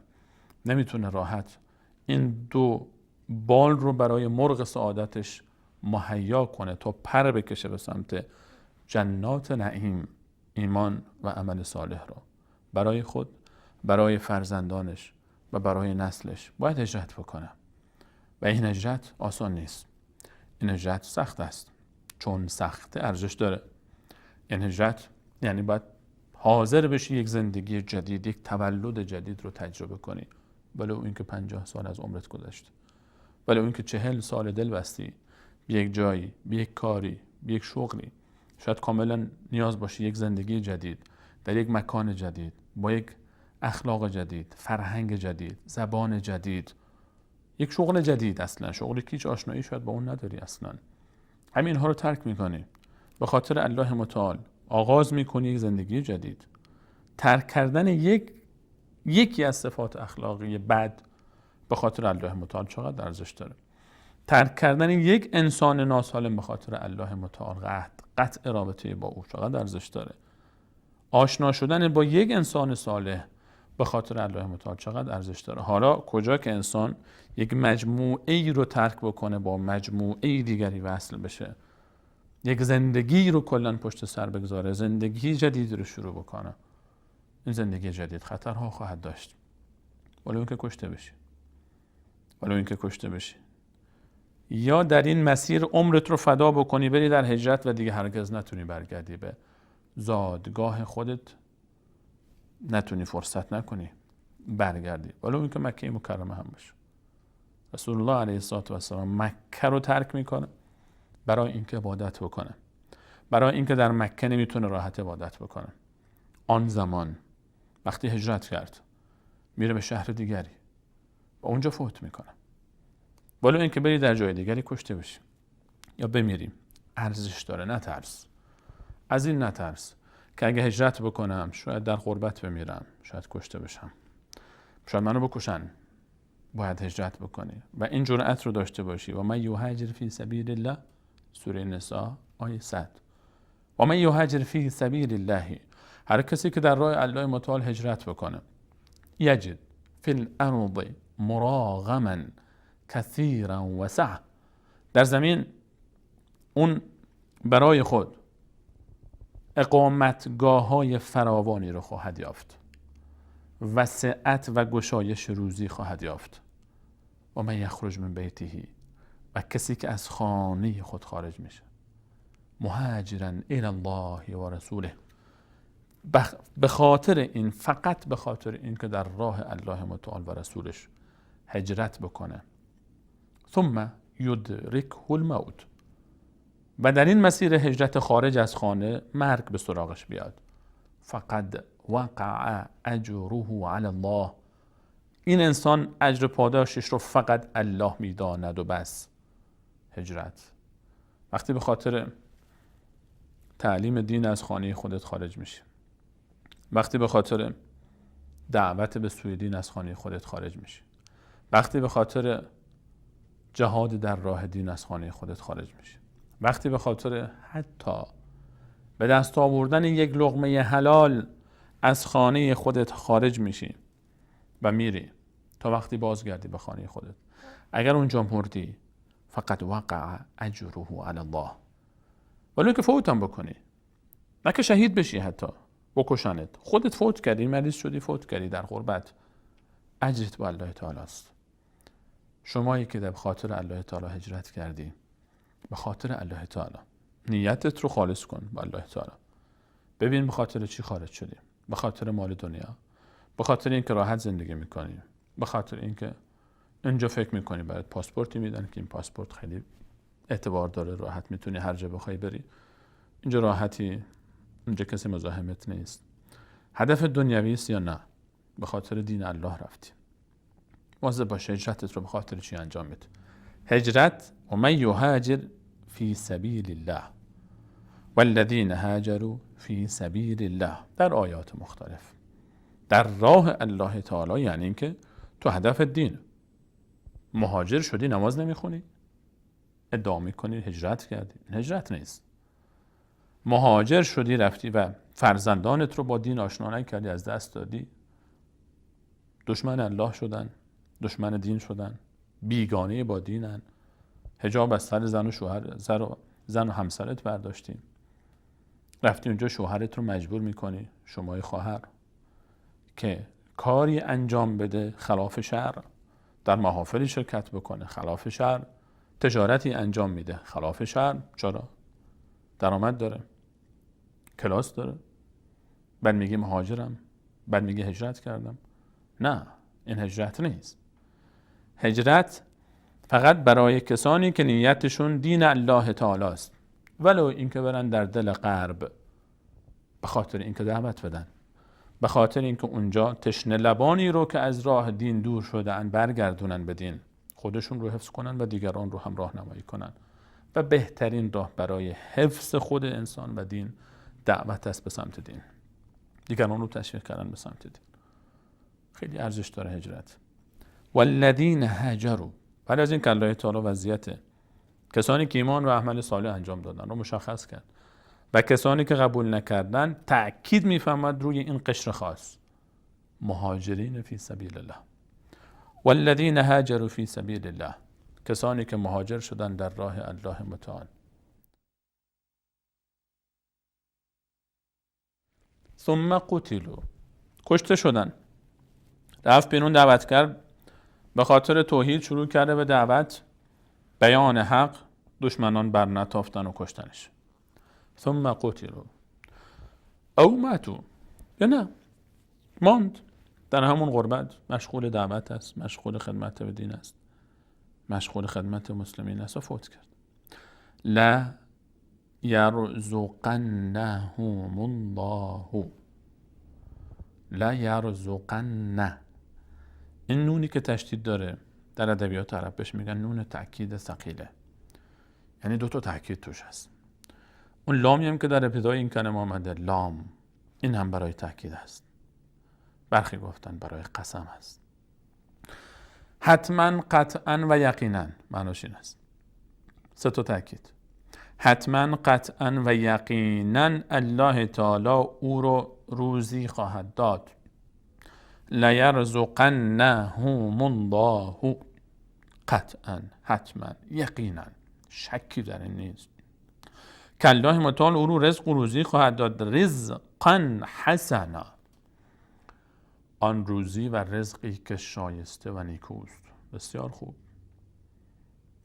نمیتونه راحت این دو بال رو برای مرغ سعادتش مهیا کنه تا پر بکشه به سمت جنات نعیم، ایمان و عمل صالح رو برای خود، برای فرزندانش و برای نسلش باید هجرت بکنه. و این هجرت آسان نیست. این هجرت سخت است، چون سخت ارزش داره. این هجرت یعنی باید حاضر بشی یک زندگی جدید، یک تولد جدید رو تجربه کنی، ولو اینکه 50 سال از عمرت گذشت، ولو اینکه 40 سال دل بستی به یک جایی، به یک کاری، به یک شغلی. شاید کاملا نیاز باشی یک زندگی جدید در یک مکان جدید، با یک اخلاق جدید، فرهنگ جدید، زبان جدید، یک شغل جدید. اصلا شغلی که هیچ آشنایی شاید با اون نداری. اصلا همین ها رو ترک میکنی به خاطر الله متعال، آغاز میکنی یک زندگی جدید. ترک کردن یکی از صفات اخلاقی بد به خاطر الله متعال چقدر ارزش داره. ترک کردن یک انسان ناسالم به خاطر الله متعال، قطع رابطه با او چقدر ارزش داره. آشنا شدن با یک انسان صالح به خاطر الله متعال چقدر ارزش داره. حالا کجا که انسان یک مجموعه ای رو ترک بکنه، با مجموعه دیگری وصل بشه، یک زندگی رو کلا پشت سر بگذاره، زندگی جدید رو شروع بکنه، این زندگی جدید خطرها خواهد داشت، ولو اینکه کشته بشی، یا در این مسیر عمرت رو فدا بکنی بری در هجرت و دیگه هرگز نتونی برگردی به زادگاه خودت، نتونی فرصت نکنی برگردی، ولو اینکه مکه مکرمه هم باشه. رسول الله علیه السلام مکه رو ترک میکنه برای اینکه عبادت بکنه، برای اینکه در مکه نمیتونه راحت عبادت بکنه. آن زمان وقتی هجرت کرد میره به شهر دیگری و اونجا فوت میکنه. ولی اینکه بری در جای دیگری کشته بشی یا بمیریم ارزش داره. نترس از این، نترس که اگه هجرت بکنم شاید در غربت بمیرم، شاید کشته بشم، شاید منو بکشن. باید هجرت بکنی و این جرأت رو داشته باشی. و من یهاجر فی سبیل الله، سوره نساء آیه 100. و من یهاجر فی سبیل الله، هر کسی که در راه الله متعال هجرت بکنه، یجد فی الارض مراغما کثیرا وسعه، در زمین اون برای خود اقامتگاه های فراوانی رو خواهد یافت، وسعت و گشایش روزی خواهد یافت. و من یخرج من بیته، و کسی که از خانه خود خارج میشه، مهاجرا الی الله و رسوله، به خاطر این، فقط به خاطر این که در راه الله متعال و رسولش هجرت بکنه، ثم یدرکه الموت، و در این مسیر هجرت خارج از خانه مرگ به سراغش بیاد، فقد وقع اجره علی الله، این انسان اجر پاداشش رو فقط الله میداند و بس. هجرت وقتی به خاطر تعلیم دین از خانه خودت خارج میشی، وقتی به خاطر دعوت به سوی دین از خانه خودت خارج میشی، وقتی به خاطر جهاد در راه دین از خانه خودت خارج میشی، وقتی به خاطر حتی به دست آوردن یک لقمه حلال از خانه خودت خارج میشی و میری تا وقتی بازگردی به خانه خودت، اگر اونجا مردی فقط وقع اجره علی الله. ولی که فوت هم بکنی، نه که شهید بشی، حتی بکشنت، خودت فوت کردی، مریض شدی، فوت کردی در غربت، اجرت با الله تعالی است. شمایی که به خاطر الله تعالی هجرت کردی، به خاطر الله تعالی نیتت رو خالص کن با الله تعالی. ببین به خاطر چی خارج شدی. به خاطر مال دنیا، به خاطر اینکه راحت زندگی میکنی، به خاطر اینکه اینجا فکر میکنی برات پاسپورتی میدن که این پاسپورت خیلی اعتبار داره، راحت میتونی هر جا بخوای بری، اینجا راحتی، اینجا کسی مزاحمت نیست. هدف دنیوی است یا نه؟ به خاطر دین الله رفتی. واضح باشه هجرتت رو به خاطر چی انجام بده. هجرت، و من یهاجر فی سبیل الله والذین هاجروا فی سبیل الله، در آیات مختلف، در راه الله تعالی، یعنی اینکه تو هدف دین مهاجر شدی، نماز نمیخونی، ادعا میکنی هجرت کردی، هجرت نیست. مهاجر شدی رفتی و فرزندانت رو با دین آشنا نکردی، از دست دادی، دشمن الله شدن، دشمن دین شدن، بیگانه با دینن، حجاب از سر زن و شوهر، زن و همسرت برداشتی، رفتی اونجا شوهرت رو مجبور میکنی، شمای خواهر، که کاری انجام بده خلاف شرع، در محافلی شرکت بکنه خلاف شرع، تجارتی انجام میده خلاف شرع. چرا؟ درآمد داره، کلاس داره، بعد میگه مهاجرم، بعد میگه هجرت کردم. نه، این هجرت نیست. هجرت فقط برای کسانی که نیتشون دین الله تعالی است، ولو اینکه برن در دل غرب، به خاطر اینکه دعوت بدن، به خاطر اینکه اونجا تشنه لبانی رو که از راه دین دور شدن برگردونن به دین، خودشون رو حفظ کنن و دیگران رو هم راهنمایی کنن. و بهترین راه برای حفظ خود انسان و دین دعوت است به سمت دین، دیگران رو تشویق کردن به سمت دین. خیلی ارزش داره هجرت. والذین هاجروا، بعد از این که الله تعالی وضعیت کسانی که ایمان و عمل صالح انجام دادن رو مشخص کرد و کسانی که قبول نکردن، تأکید میفهمد روی این قشر خاص، مهاجرین فی سبیل الله. والذین هاجروا فی سبیل الله، کسانی که مهاجر شدن در راه الله متعال. ثم قتلوا، کشته شدن. رفت بیرون دعوت کرد، به خاطر توحید شروع کرده به دعوت، بیان حق، دشمنان بر نتافتن و کشتنش. ثم قتلوا او ماتوا، یا نه ماند در همون غربت، مشغول دعوت است، مشغول خدمت به دین است، مشغول خدمت مسلمین است و فوت کرد. لا یرزقنهم الله، لا یرزقن، این نونی که تشدید داره در ادبیات عرب بهش میگن نون تأکید ثقیله، یعنی 2 تا تأکید توش هست. اون لامی هم که در ابتدای این کلمه آمده، لام، این هم برای تأکید هست، برخی گفتن برای قسم هست. حتما، قطعا و یقینا معناش این است. 3 تا تأکید. حتما، قطعا و یقینا الله تعالی او رو روزی خواهد داد. لیرزقنهم الله، قطعا، حتما، یقینا، شکی در این نیست که الله متعال او رو رزق و روزی خواهد داد. رزقا حسنا، آن روزی و رزقی که شایسته و نیکوست. بسیار خوب.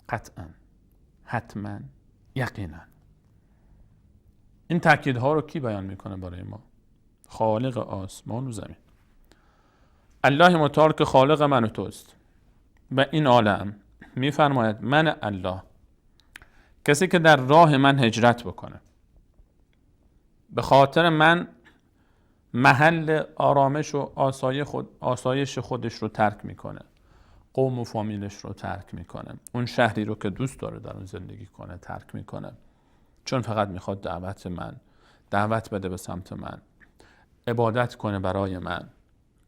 قطعا، حتما، یقینا. این تأکیدها رو کی بیان میکنه برای ما؟ خالق آسمان و زمین. الله متعال که خالق من و توست و این عالم میفرماید من الله، کسی که در راه من هجرت بکنه، به خاطر من محل آرامش و آسایش خودش رو ترک میکنه، قوم و فامیلش رو ترک میکنه، اون شهری رو که دوست داره در اون زندگی کنه ترک میکنه، چون فقط میخواد دعوت بده به سمت من، عبادت کنه برای من،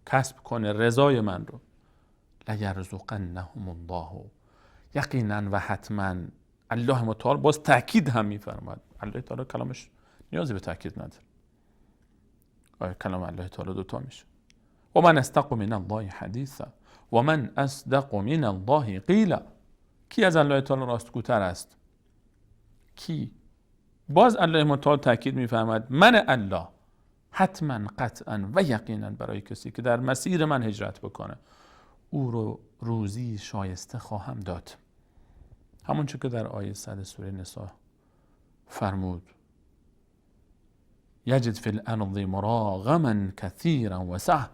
کسب کنه رضای من رو. لیرزقنهم الله، یقینا و حتما. الله متعال باز تأکید هم میفرماید. الله تعالی کلامش نیازی به تأکید نداره. کلام الله تعالی 2 تا میشه. و من اصدق من الله حدیثا و من اصدق من الله قیلا. کی از الله تعالی راستگوتر است؟ کی؟ باز الله متعال تأکید میفرماید من الله، حتما، قطعا و یقینا برای کسی که در مسیر من هجرت بکنه او رو روزی شایسته خواهم داد. همون چون که در آیه 100 سوره نساء فرمود یجد فی الارض مراغما کثیرا وسعه،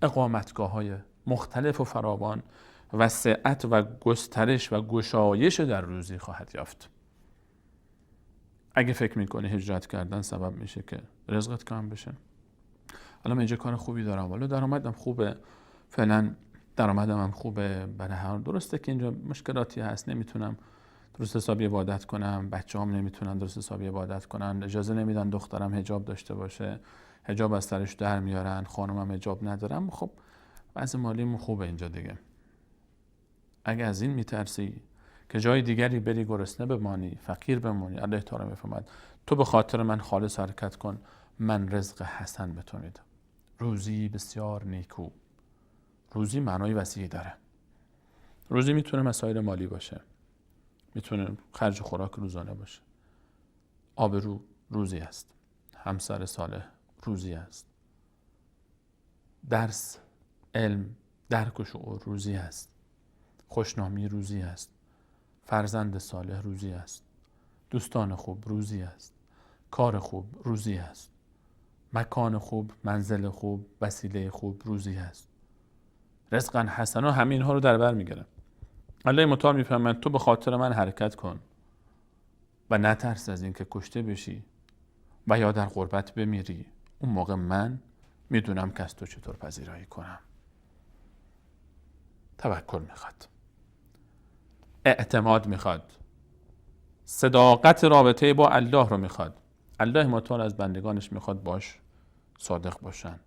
اقامتگاه های مختلف و فراوان، وسعت و گسترش و گشایش در روزی خواهد یافت. اگه فکر میکنی هجرت کردن سبب میشه که رزقت کم بشه، الان من اینجا کار خوبی دارم، ولی درآمدم خوبه، فعلا درآمدم هم خوبه، برای هر درسته که اینجا مشکلاتی هست، نمیتونم درست حسابی عبادت کنم، بچه‌هام نمیتونن درست حسابی عبادت کنن، اجازه نمیدن دخترم حجاب داشته باشه، حجاب از سرش در میارن، خانمم حجاب ندارم. خب وضع مالیم خوبه اینجا دیگه. اگه از این میترسی که جای دیگری بری گرسنه بمانی، فقیر بمانی، الله تعالی میفرماید تو به خاطر من خالص حرکت کن، من رزق حسن به تو میدم، روزی بسیار نیکو. روزی معنای وسیعی داره. روزی میتونه مسائل مالی باشه، میتونه خرج خوراک روزانه باشه، آبرو روزی است، همسر صالح روزی است، درس، علم، درک و شعور روزی است، خوشنامی روزی است، فرزند صالح روزی است، دوستان خوب روزی است، کار خوب روزی است، مکان خوب، منزل خوب، وسیله خوب روزی است. رزقا حسنا همین ها رو در بر میگیره. الله متعال میفهمد تو به خاطر من حرکت کن و نترس از این که کشته بشی و یا در غربت بمیری. اون موقع من میدونم که از تو چطور پذیرایی کنم. توکل میخواد، اعتماد میخواد، صداقت رابطه با الله رو میخواد. الله متعال از بندگانش میخواد باش صادق باشن،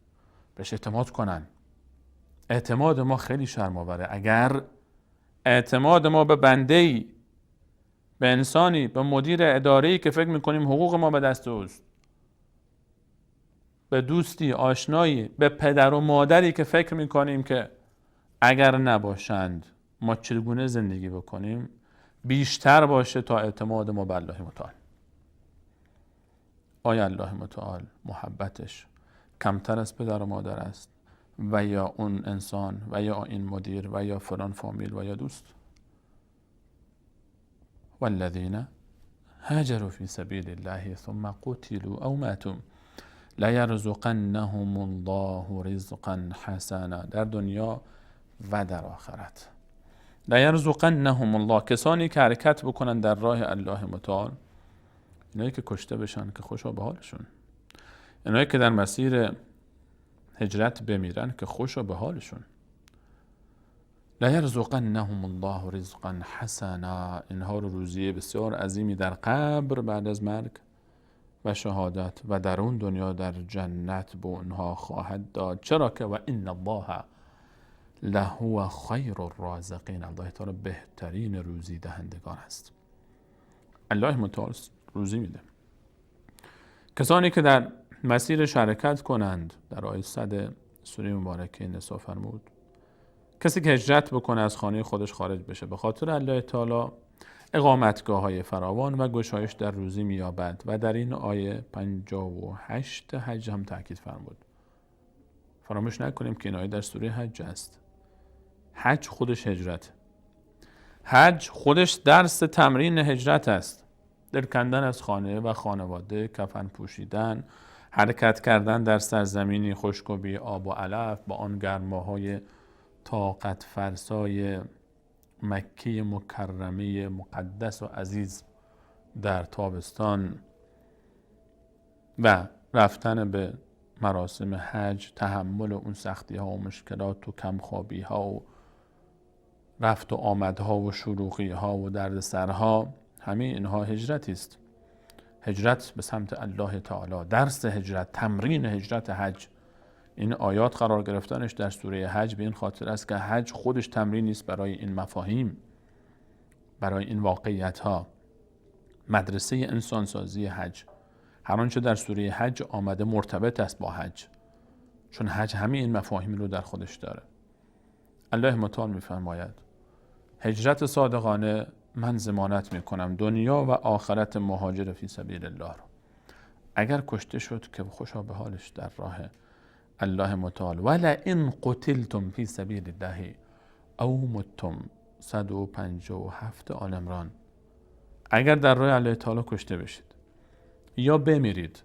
بهش اعتماد کنن. اعتماد ما خیلی شرم‌آوره. اگر اعتماد ما به بنده‌ای، به انسانی، به مدیر اداره‌ای که فکر میکنیم حقوق ما به دست اوست، به دوستی، آشنایی، به پدر و مادری که فکر میکنیم که اگر نباشند ما چگونه زندگی بکنیم، بیشتر باشه تا اعتماد ما به الله متعال. آیا الله متعال محبتش کمتر از پدر و مادر است و یا اون انسان و یا این مدیر و یا فلان فامیل و یا دوست؟ والذین هاجروا فی سبیل الله ثم قتلوا او ماتوا لیرزقنهم الله رزقا حسنا، در دنیا و در آخرت. لیرزقنهم الله، کسانی که حرکت بکنن در راه الله متعال، اینایی که کشته بشن که خوشا به حالشون، اینایی که در مسیر هجرت بمیرن که خوشا به حالشون. لیرزقنهم الله رزقا حسنا، اینها رو روزی بسیار عظیمی در قبر بعد از مرگ و شهادت و در اون دنیا در جنت به اونها خواهد داد. چرا که و ان الله لهو خیر الرازقین، الله تعالی بهترین روزی دهندگان است. الله متعال روزی میده. کسانی که در مسیر شرکت کنند، در آیه 100 سوره مبارکه نساء فرمود کسی که هجرت بکنه از خانه خودش خارج بشه به خاطر الله تعالی، اقامتگاه های فراوان و گشایش در روزی میابد. و در این آیه 58 حج هم تاکید فرمود. فراموش نکنیم که این آیه در سوره حج است. حج خودش هجرت، حج خودش درس تمرین هجرت است. دل کندن از خانه و خانواده، کفن پوشیدن، حرکت کردن در سرزمینی خشک و بی آب و علف با آن گرماهای طاقت فرسای مکه مکرمه مقدس و عزیز در تابستان و رفتن به مراسم حج، تحمل اون سختی ها و مشکلات و کمخوابی ها و رفت و آمدها و شلوغی ها و درد سرها، همه اینها هجرتی است. هجرت به سمت الله تعالی، درس هجرت، تمرین هجرت حج. این آیات قرار گرفتنش در سوره حج به این خاطر است که حج خودش تمرین است برای این مفاهیم، برای این واقعیت ها. مدرسه انسانسازی حج، هر آنچه در سوره حج آمده مرتبط است با حج، چون حج همه این مفاهیم رو در خودش داره. الله متعال میفرماید هجرت صادقانه من ضمانت میکنم دنیا و آخرت مهاجر فی سبیل الله رو. اگر کشته شد که خوشا به حالش در راه الله متعال. ولئن قتلتم فی سبیل الله او متم، 157 آل عمران. اگر در راه الله تعالی کشته بشید یا بمیرید،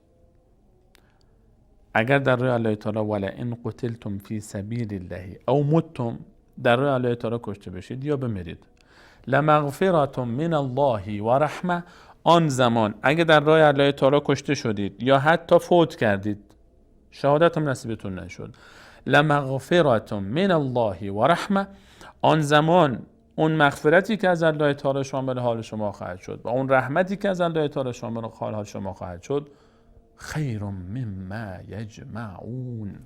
اگر در راه الله تعالی ولئن قتلتم فی سبیل الله او متم، در راه الله تعالی کشته بشید یا بمیرید، لمغفرة من الله و رحمه، آن زمان اگر در راه الله تعالی کشته شدید یا حتی فوت کردید، شهادت هم نصیبتون نشد، لمغفرة من الله و رحمه، آن زمان اون مغفرتی که از الله تعالی شامل حال شما خواهد شد و اون رحمتی که از الله تعالی شامل حال شما خواهد شد، خیر مما یجمعون،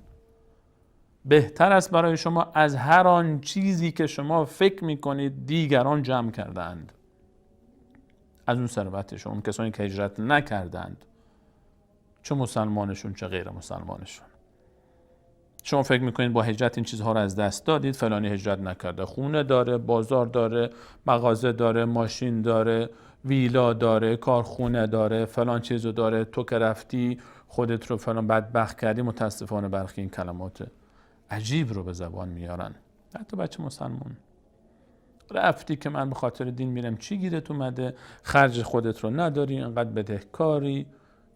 بهتر است برای شما از هر آن چیزی که شما فکر میکنید دیگران جمع کردند. از اون ثروتشون، اون کسانی که هجرت نکردند، چه مسلمانشون چه غیر مسلمانشون. شما فکر میکنید با هجرت این چیزها رو از دست دادید، فلانی هجرت نکرده، خونه داره، بازار داره، مغازه داره، ماشین داره، ویلا داره، کارخونه داره، فلان چیزو داره، تو که رفتی خودت رو فلان بدبخت کردی. متاسفانه برخی این کلمات عجیب رو به زبان میارن، حتی بچه مسلمان. رفتی که من به خاطر دین میرم، چی گیرت اومده؟ خرج خودت رو نداری، انقدر بدهکاری،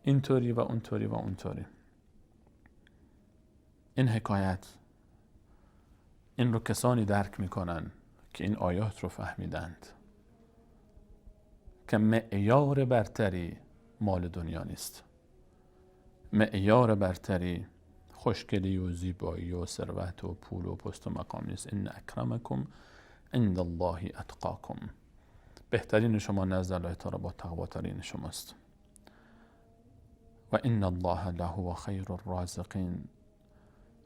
اینطوری و اونطوری و اونطوری. این حکایت این رو کسانی درک میکنن که این آیات رو فهمیدند که معیار برتری مال دنیا نیست، معیار برتری خوشگلی و زیبایی و ثروت و پول و پست و مقام نیست. ان اکرمکم عند الله اتقاکم، بهترین شما نزد الله تعالی با تقواترین شماست. و ان الله لهو خیر الرازقین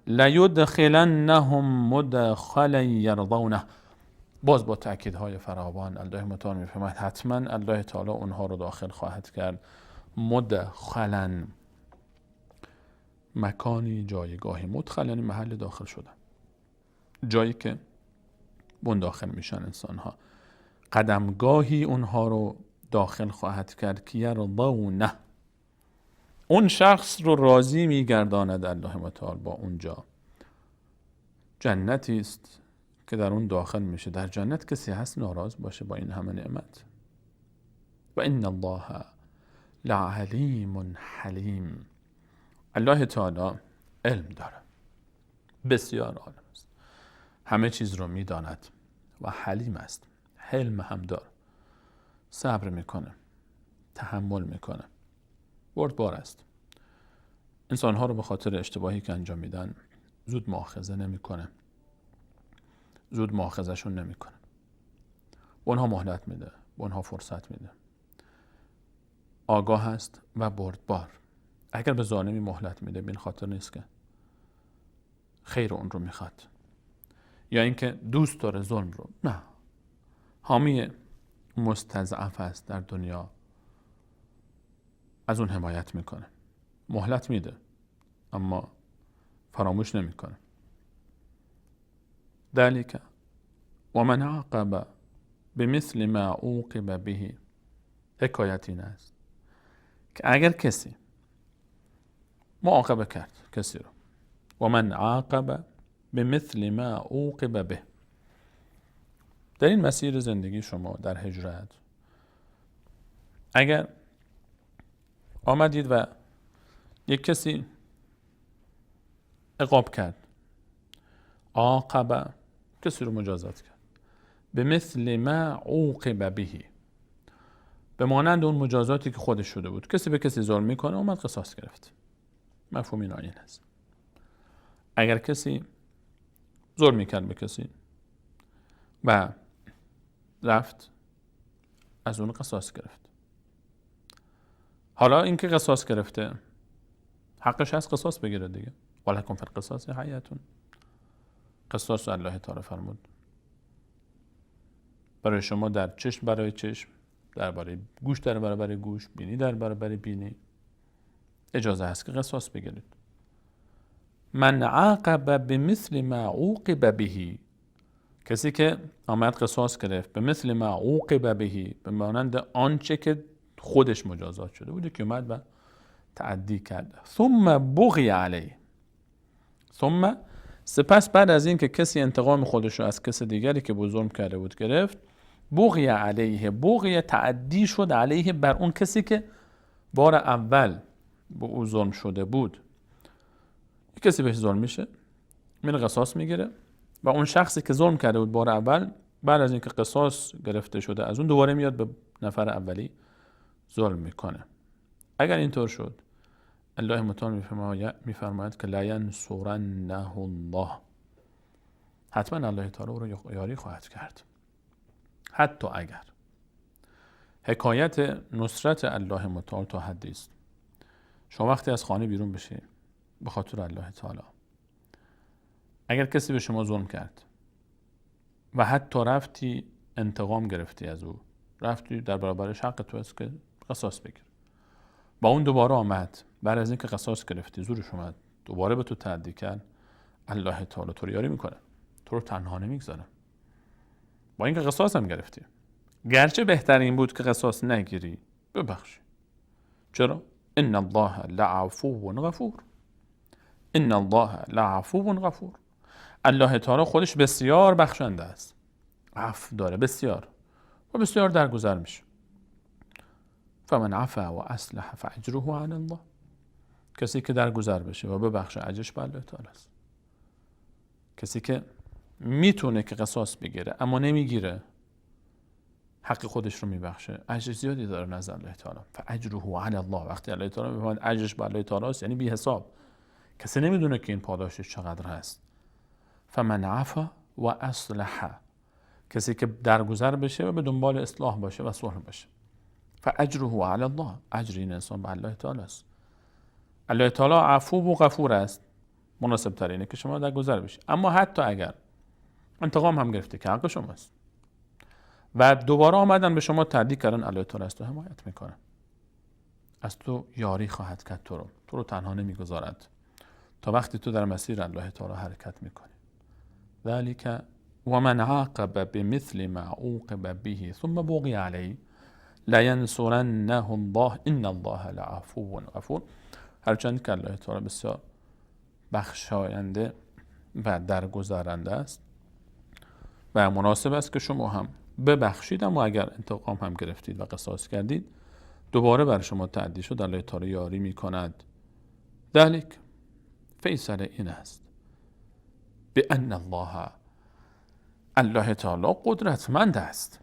لیدخلنهم مدخلا یرضونه. باز با تأکیدهای فراوان الله متعال میفرماید حتما الله تعالی اونها رو داخل خواهد کرد. مدخلا، مکانی، جایگاهی. مدخل یعنی محل داخل شدن، جایی که بون داخل میشن انسان ها. قدمگاهی اونها رو داخل خواهد کرد که یرضونه، اون شخص رو راضی میگرداند الله متعال با اونجا. جنتی است که در اون داخل میشه. در جنت کسی هست ناراض باشه با این همه نعمت؟ و ان الله لعلیم حلیم. الله تعالی علم داره، بسیار عالم است، همه چیز رو میداند و حلیم است. حلم هم دار، صبر میکنه، تحمل میکنه، بردبار است. انسانها رو به خاطر اشتباهی که انجام میدن زود مؤاخذه نمیکنه، زود مؤاخذهشون نمیکنه، به اونها مهلت میده، به اونها فرصت میده. آگاه است و بردبار. اگر به ظالمی مهلت میده به این خاطر نیست که خیر اون رو میخواد یا اینکه دوست داره ظلم رو، نه، حامی مستضعف است در دنیا، از اون حمایت میکنه، مهلت میده اما فراموش نمیکنه. ذلك ومن عاقب بمثل ما عوقب به. حکایت این است که اگر کسی معاقبه کرد کسی رو، و من عاقب بمثل ما عوقب به، در این مسیر زندگی شما در هجرت اگر آمدید و یک کسی عقاب کرد، عاقب کسی رو مجازات کرد، بمثل ما عوقب به، به مانند اون مجازاتی که خودش شده بود. کسی به کسی ظلم میکنه، اومد قصاص گرفت. مفهوم این آیه است. اگر کسی ظلم میکرد به کسی و رفت از اون قصاص گرفت، حالا اینکه قصاص گرفته حقش هست قصاص بگیره دیگه. ولکم فی القصاص حیاتون. قصاص الله تعالی فرمود برای شما در چشم برای چشم، در برای گوش در برابر گوش، بینی در برابر بینی اجازه هست که قصاص بگیرید. من عاقب بمثل ما عوقب به، کسی که آمد قصاص گرفت به مثل ما عوقب به، به مانند آنچه که خودش مجازات شده بود که اومد و تعدی کرد. ثم بغی علیه، ثم سپس بعد از این که کسی انتقام خودش رو از کسی دیگری که به ظلم کرده بود گرفت، بغی علیه، بغی تعدی شد علیه بر اون کسی که بار اول به او ظلم شده بود. کسی بهش ظلم میشه، میره قصاص میگیره و اون شخصی که ظلم کرده بود بار اول بعد از اینکه قصاص گرفته شده از اون دوباره میاد به نفر اولی ظلم میکنه. اگر اینطور شد الله متعال میفرماید که لا ینصرنه الله، حتما الله تعالی او رو یاری خواهد کرد. حتی اگر حکایت نصرت الله متعال تا حدی است، شما وقتی از خانه بیرون بشی به خاطر الله تعالی، اگر کسی به شما ظلم کرد و حتی رفتی انتقام گرفتی از او، رفتی در برابرش حق تو است که قصاص بگیر، با اون دوباره آمد بعد از اینکه قصاص گرفتی زورش اومد دوباره به تو تعدی کرد، الله تعالی تو رو یاری میکنه، تو رو تنها نمیگذاره. با اینکه قصاص هم گرفتی، گرچه بهترین بود که قصاص نگیری، ببخشی. چرا؟ ان الله لعفو غفور، ان الله لعفو غفور. الله تعالی خودش بسیار بخشنده است، عفو داره بسیار و بسیار درگذر میشه. فمن عفا و اصلح فاجره علی الله، کسی که درگذر بشه و ببخشه اجرش به الله تعالی است. کسی که میتونه که قصاص بگیره اما نمیگیره، حق خودش رو میبخشه، اجر زیادی داره نزد الله تعالی. فاجره علی الله، وقتی الله تعالی میفهمد اجرش به الله تعالی است یعنی بی حساب، کسی نمیدونه که این پاداشش چقدر هست. فمن عفا و اصلح، کسی که درگذر بشه و به دنبال اصلاح باشه و صلح باشه، فاجره علی الله، اجر این انسان به الله تعالی است. الله تعالی عفو و غفور است، مناسب ترینه که شما درگذر بشی. اما حتی اگر انتقام هم گرفته که حق شماست و دوباره آمدن به شما تعدی کردن، الله تعالی از تو حمایت میکنه، از تو یاری خواهد کرد، تو رو تنها نمیگذارد تا وقتی تو در مسیر الله تعالی حرکت میکنی. ذلك ومن عاقب بمثل ما عوقب به ثم بغي عليه لا ينصرنه الله ان الله لعفو غفور. هرچند که الله تعالی بسیار بخشاینده و درگذرنده است و مناسب است که شما هم ببخشید، اما اگر انتقام هم گرفتید و قصاص کردید دوباره بر شما تعدی شد، الله تعالی یاری میکند. ذلك فیصله این است بأن الله الله تعالی قدرتمند است،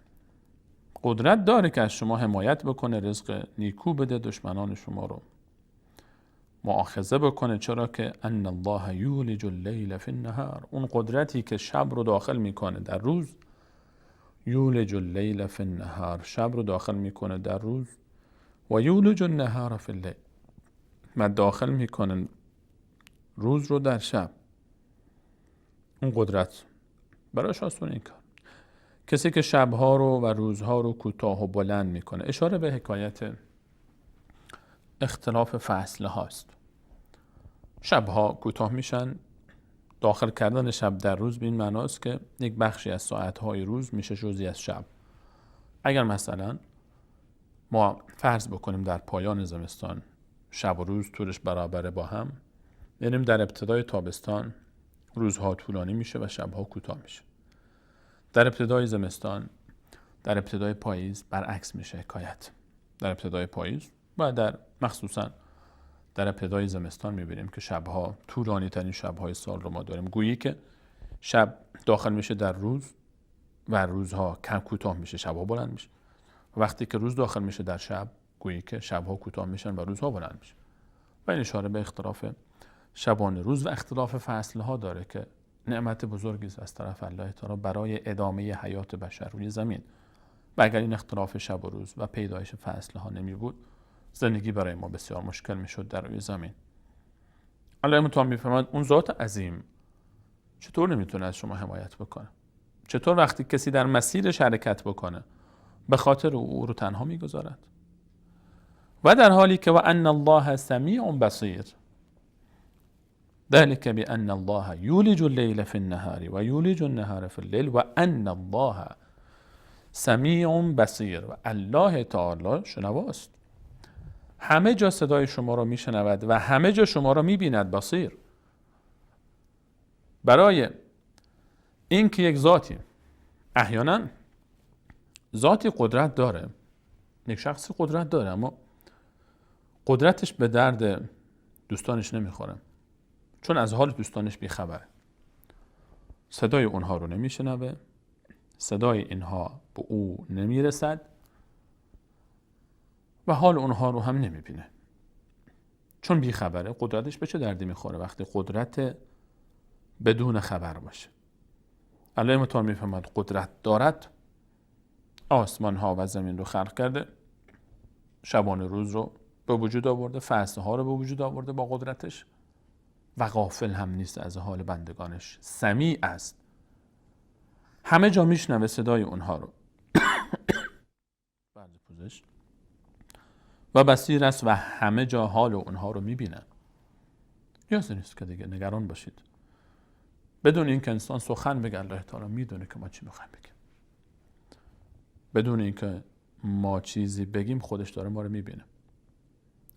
قدرت داره که از شما حمایت بکنه، رزق نیکو بده، دشمنان شما رو مؤاخذه بکنه. چرا که ان الله یولج اللیل فی النهار، اون قدرتی که شب رو داخل میکنه در روز، یولج اللیل فی النهار، شب رو داخل میکنه در روز، و یولج النهار فی اللیل، و داخل میکنه روز رو در شب. اون قدرت براش آسونه این کار. کسی که شبها رو و روزها رو کوتاه و بلند میکنه، اشاره به حکایت اختلاف فصل هاست. شبها کوتاه میشن، داخل کردن شب در روز به این معناست که یک بخشی از ساعتهای روز میشه جزئی از شب. اگر مثلا ما فرض بکنیم در پایان زمستان شب و روز طولش برابره با هم، یعنی در ابتدای تابستان روزها طولانی میشه و شبها کوتاه میشه. در ابتدای زمستان، در ابتدای پاییز برعکس میشه حکایت. در ابتدای پاییز و مخصوصا در ابتدای زمستان میبینیم که شبها طولانی ترین شبهای سال رو ما داریم. گویی که شب داخل میشه در روز و روزها کم کوتاه میشه، شبها بلند میشه. وقتی که روز داخل میشه در شب، گویی که شبها کوتاه میشن و روزها بلند میشه. و این اشاره به اختلاف شبانه روز و اختلاف فصلها داره که نعمت بزرگی است از طرف الله تعالی برای ادامه حیات بشر روی زمین. و اگر این اختلاف شب و روز و پیدایش فصلها نمی بود، زندگی برای ما بسیار مشکل میشد در روی زمین. الله متعال میفرماید اون ذات عظیم چطور نمیتونه از شما حمایت بکنه؟ چطور وقتی کسی در مسیرش حرکت بکنه به خاطر او رو تنها میگذارد؟ و در حالی که و ان الله سمیع بصیر، ذلك بأن الله یولج اللیل فی النهار و یولج النهار فی اللیل و ان الله سمیع بصیر، و الله تعالی شنواست، همه جا صدای شما را میشنود و همه جا شما را میبیند. بصیر برای اینکه یک ذاتی احیانا ذاتی قدرت داره، یک شخصی قدرت داره اما قدرتش به درد دوستانش نمیخوره، چون از حال دوستانش بیخبره، صدای اونها رو نمیشنوه، صدای اینها به او نمیرسد و حال اونها رو هم نمیبینه، چون بیخبره. قدرتش به چه دردی میخوره وقتی قدرت بدون خبر باشه؟ الله متعال میفهمد قدرت دارد، آسمان ها و زمین رو خلق کرده، شبانه روز رو به وجود آورده، فصل ها رو به وجود آورده با قدرتش، و غافل هم نیست از حال بندگانش، سمیع است، همه جا میشنوه صدای اونها رو و بصیر است و همه جا حال اونها رو میبینه. نیازی نیست که دیگه نگران باشید. بدون اینکه انسان سخن بگه الله تعالی میدونه که ما چی میخوایم بگیم. بدون اینکه ما چیزی بگیم خودش داره ما رو میبینه،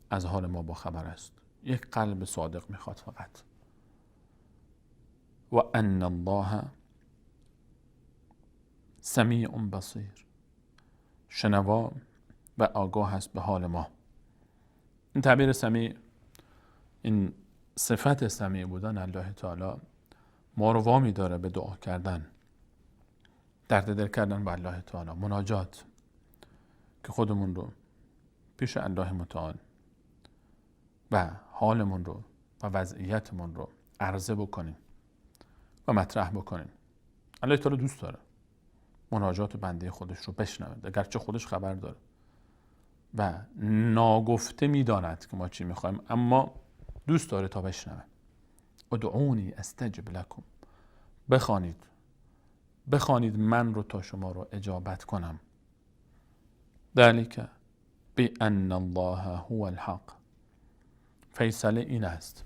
از حال ما با خبر است. یک قلب صادق میخواد فقط. و ان الله سمیع بصیر، شنوا و آگاه است به حال ما. این تعبیر سمیع، این صفت سمیع بودن الله تعالی ما رو وامی داره به دعا کردن، درد دل کردن با الله تعالی، مناجات، که خودمون رو پیش الله متعال و حالمون رو و وضعیتمون رو عرضه بکنیم و مطرح بکنیم. الله تعالی دوست داره مناجات بنده خودش رو بشنوه، اگرچه خودش خبر داره و ناگفته میداند که ما چی میخوایم، اما دوست داره تا بشنوه. ادعونی استجب لکم، بخوانید من رو تا شما رو اجابت کنم. ذلک بأن الله هو الحق، فیصله این است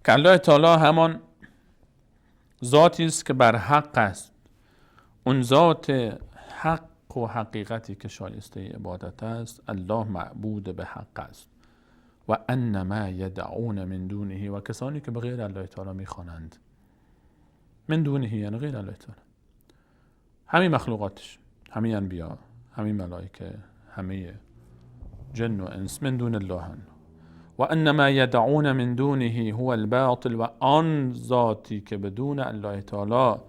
که الله تعالی همان ذاتی است که بر حق است، اون ذات حق و حقیقتی که شایسته عبادت است. الله معبود به حق است. و ان ما یدعون من دونه، و کسانی که به غیر الله تعالی میخوانند، من دونه یعنی غیر الله تعالی، همه مخلوقاتش، همه انبیا، همه ملائکه، همه جن و انس، من دون الله و ان ما یدعون من دونه هو الباطل، و آن ذاتی که بدون الله تعالی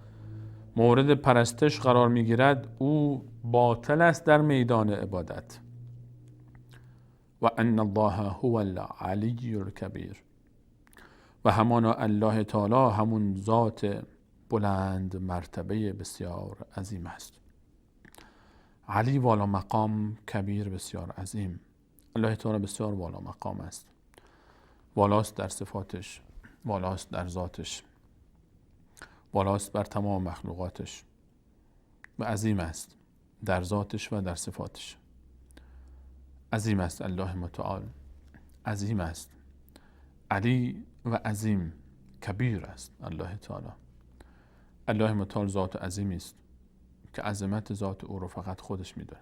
مورد پرستش قرار میگیرد او باطل است در میدان عبادت. و ان الله هو العلی الکبیر، و همانا الله تعالی همون ذات بلند مرتبه بسیار عظیم است. علی والا مقام، کبیر بسیار عظیم. الله تعالی بسیار والا مقام است، والاست در صفاتش، والاست در ذاتش، والاست بر تمام مخلوقاتش و عظیم است در ذاتش و در صفاتش. عظیم است الله متعال، عظیم است علی و عظیم، کبیر است الله تعالی. الله متعال ذات عظیمی است که عظمت ذات او رو فقط خودش میدونه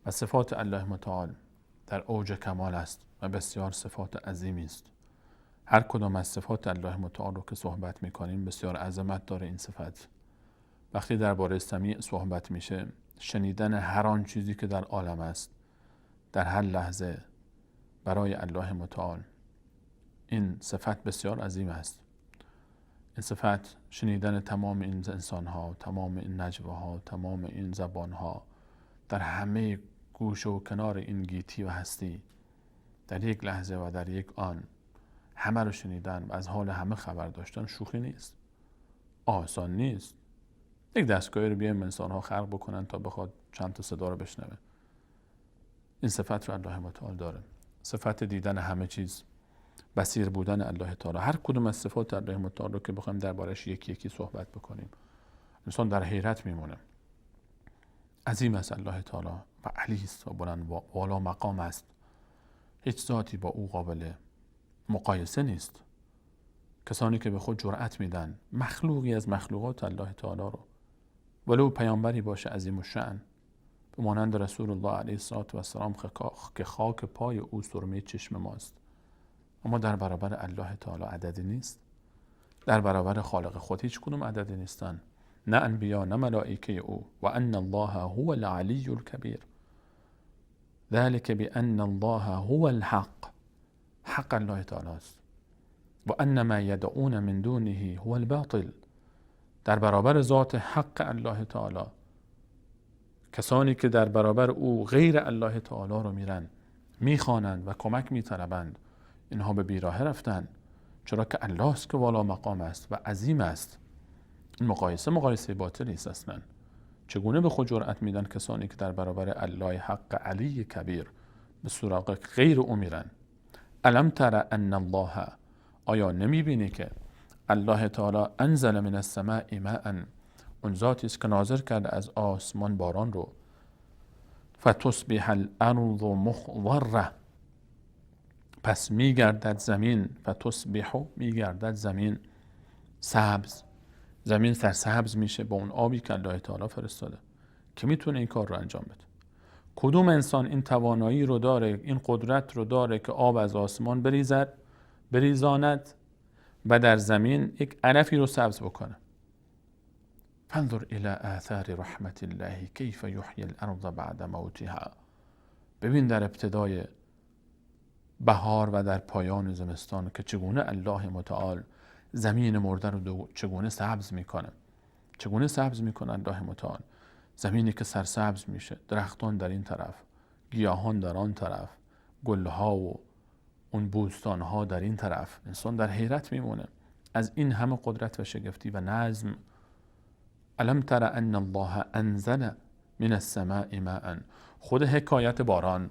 و صفات الله متعال در اوج کمال است و بسیار صفات عظیمی است. هر کدام از صفات الله متعال رو که صحبت میکنیم بسیار عظمت داره این صفت. وقتی درباره سمیع صحبت میشه، شنیدن هر آن چیزی که در عالم است در هر لحظه برای الله متعال، این صفت بسیار عظیم است. این صفت شنیدن تمام این انسان ها، تمام این نجوه ها، تمام این زبان ها در همه گوشه و کنار این گیتی و هستی در یک لحظه و در یک آن همه رو شنیدن و از حال همه خبر داشتن شوخی نیست، آسان نیست. یک دستگاهی رو بیایم انسان ها خلق بکنن تا بخواد چند تا صدا رو بشنوه. این صفت رو الله متعال داره، صفت دیدن همه چیز، بصیر بودن الله تعالی. هر کدوم از صفات الله متعال رو که بخوایم دربارش یکی یکی صحبت بکنیم انسان در حیرت میمونه. عظیم است الله تعالی و علی است و بلند والا مقام است. هیچ ذاتی با او قابل مقایسه نیست. کسانی که به خود جرأت میدن مخلوقی از مخلوقات الله تعالی رو، ولو پیامبری باشه عظیم الشأن، به مانند رسول الله علیه السلام که خاک پای او سرمه چشم ماست، اما در برابر الله تعالی عددی نیست. در برابر خالق خود هیچ کدوم عددی نیستن، نه انبیا نه ملائکه او. و ان الله هو العلی الکبیر، ذلك بان الله هو الحق، حق الله تعالی است. و ان ما یدعون من دونه هو الباطل، در برابر ذات حق الله تعالی کسانی که در برابر او غیر الله تعالی رو میرن میخوانند و کمک میطلبند، اینها به بیراه رفتن، چرا که الله است که والا مقام است و عظیم است. این مقایسه باطلی است اصلا. چگونه به خود جرأت میدن کسانی که در برابر الله حق علی کبیر به سراغ غیر او میرن؟ الم تر ان الله، آیا نمیبینی که الله تعالی انزل من السماء ماء، اون ذاتی است که نازل کرده از آسمان باران رو، فتصبح الارض مخضره، پس میگردد زمین، فتصبح میگردد زمین سبز، زمین سرسبز میشه با اون آبی که الله تعالی فرستاده. که میتونه این کار رو انجام بده؟ کدوم انسان این توانایی رو داره، این قدرت رو داره که آب از آسمان بریزاند و در زمین یک علفی رو سبز بکنه؟ فانظر الى آثار رحمت الله کیف یحیی الارض بعد موتها، ببین در ابتدای بهار و در پایان زمستان که چگونه الله متعال زمین مرده رو چگونه سبز میکنه. چگونه سبز میکنه الله متعال؟ زمینی که سرسبز میشه، درختان در این طرف، گیاهان در آن طرف، گلها و اون بوستانها در این طرف. انسان در حیرت میمونه از این همه قدرت و شگفتی و نظم. الم تر ان الله انزل من السماء ماء، خود حکایت باران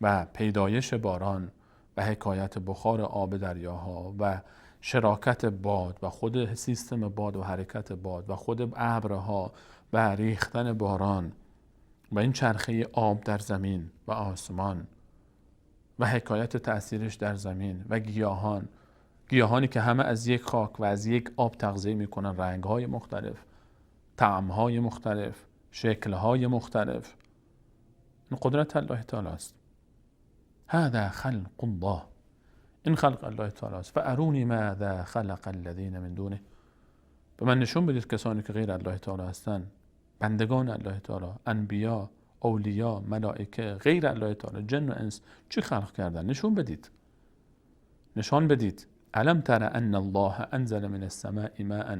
و پیدایش باران و حکایت بخار آب دریاها و شراکت باد و خود سیستم باد و حرکت باد و خود ابرها و ریختن باران و این چرخه آب در زمین و آسمان و حکایت تأثیرش در زمین و گیاهانی که همه از یک خاک و از یک آب تغذیه میکنن، رنگهای مختلف، طعمهای مختلف، شکلهای مختلف. این قدرت الله تعالی است. هذا خلق الله، این خلق الله تعالی است. فارونی ماذا خلق الذین من دونه، به من نشون بدید کسانی که غیر الله تعالی هستند، بندگان الله تعالی، انبیا، اولیا، ملائکه، غیر الله تعالی، جن و انس، چی خلق کردن؟ نشون بدید، نشان بدید. الم تر ان الله انزل من السماء ماء،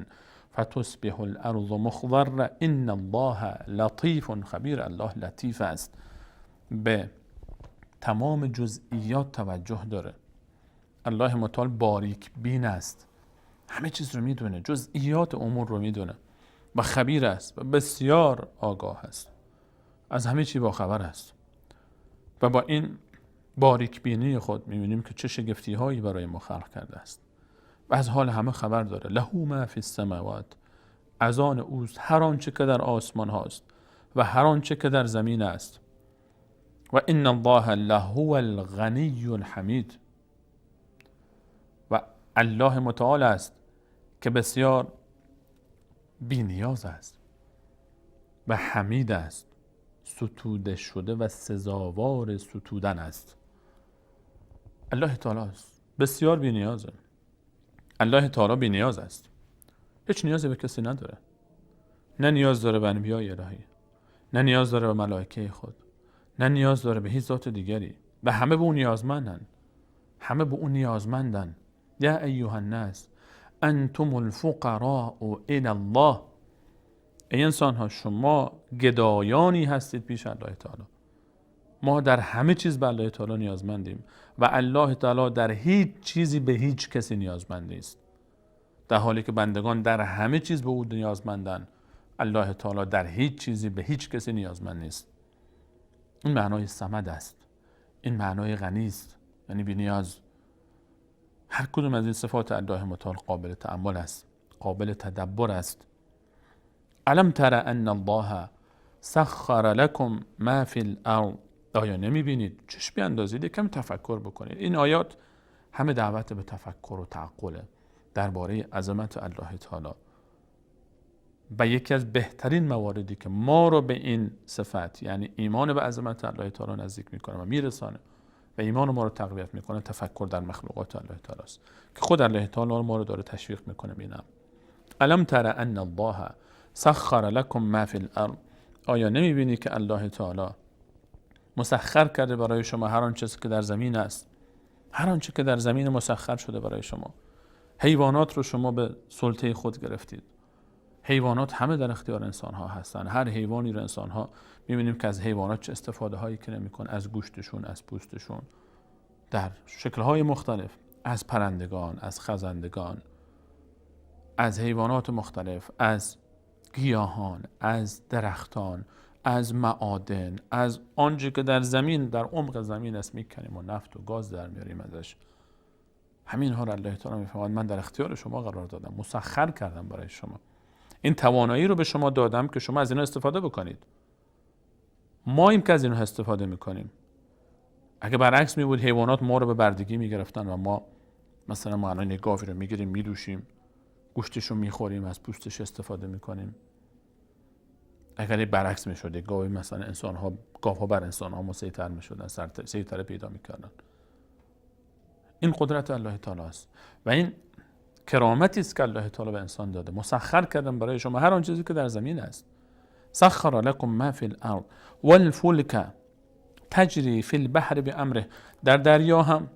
فتصبح الارض مخضره ان الله لطیف خبیر. الله لطیف است، به تمام جزئیات توجه داره. الله متعال باریک بین است، همه چیز رو میدونه، جزئیات امور رو میدونه و خبیر است و بسیار آگاه است، از همه چی با خبر است. و با این باریک بینی خود میبینیم که چه شگفتی هایی برای ما خلق کرده است و از حال همه خبر داره. له ما فی السماوات، از آن اوست هر آنچه که در آسمان هاست و هر آنچه که در زمین است. و ان الله لهو الغنی الحمید، و الله متعال است که بسیار بی‌نیاز است و حمید است، ستوده شده و سزاوار ستودن است. الله تعالی است، بسیار بی‌نیازه. الله تعالی بی‌نیاز است، هیچ نیازی به کسی نداره. نه نیاز داره به انبیاء الهی، نه نیاز داره به ملائکه خود، نه نیاز داره به هیچ ذات دیگری. و همه به اون نیازمندن، همه به اون نیازمندن. یا ایها الناس انتم الفقراء الی الله، ای انسان ها شما گدایانی هستید پیش الله تعالی. ما در همه چیز به الله تعالی نیازمندیم و الله تعالی در هیچ چیزی به هیچ کسی نیازمند نیست. در حالی که بندگان در همه چیز به او نیازمندن، الله تعالی در هیچ چیزی به هیچ کسی نیازمند نیست. این معنای صمد است، این معنای غنی است، یعنی بی نیاز. هر کدوم از این صفات الله متعال قابل تأمل است، قابل تدبر است. الم تر ان الله سخر لكم ما فی الارض، آیا نمی بینید؟ چشم بیاندازید، کم تفکر بکنید. این آیات همه دعوت به تفکر و تعقله درباره عظمت الله تعالی و یکی از بهترین مواردی که ما رو به این صفت، یعنی ایمان به عظمت الله تعالی نزدیک میکنه و میرسانه و ایمان ما رو تقویت میکنه، تفکر در مخلوقات الله تعالی است که خود الله تعالی ما رو داره تشویق میکنه. ببینم الم تر ان الله سخر لكم ما فی الارض، آیا نمیبینی که الله تعالی مسخر کرده برای شما هر آنچه که در زمین است؟ هر آنچه که در زمین مسخر شده برای شما. حیوانات رو شما به سلطه خود گرفتید. حیوانات همه در اختیار انسان ها هستن. هر حیوانی رو انسان ها میبینیم که از حیوانات چه استفاده هایی که نمیکنه، از گوشتشون، از پوستشون، در شکل های مختلف، از پرندگان، از خزندگان، از حیوانات مختلف، از گیاهان، از درختان، از معادن، از آنچه که در زمین، در عمق زمین است میکنیم و نفت و گاز در میاریم ازش. همین ها را الله تعالی میفرماید من در اختیار شما قرار دادم، مسخر کردم برای شما. این توانایی رو به شما دادم که شما از اینا استفاده بکنید. ما این که از اینا استفاده میکنیم. اگه برعکس می بود حیوانات ما رو به بردگی میگرفتن و ما مثلا ما الان گاوی رو میگیریم میدوشیم، گوشتش رو میخوریم، از پوستش استفاده میکنیم. اگر برعکس میشد گاوی مثلا انسان ها، گاوها بر انسان ها مسیطر میشدن، سیطره پیدا میکردن. این قدرت الله تعالی است و این کرامتی است که الله تعالی به انسان داده. مسخر کردم برای شما هر آن چیزی که در زمین است. سخر لكم ما فی الارض والفلک تجری فی البحر بامره، در دریا هم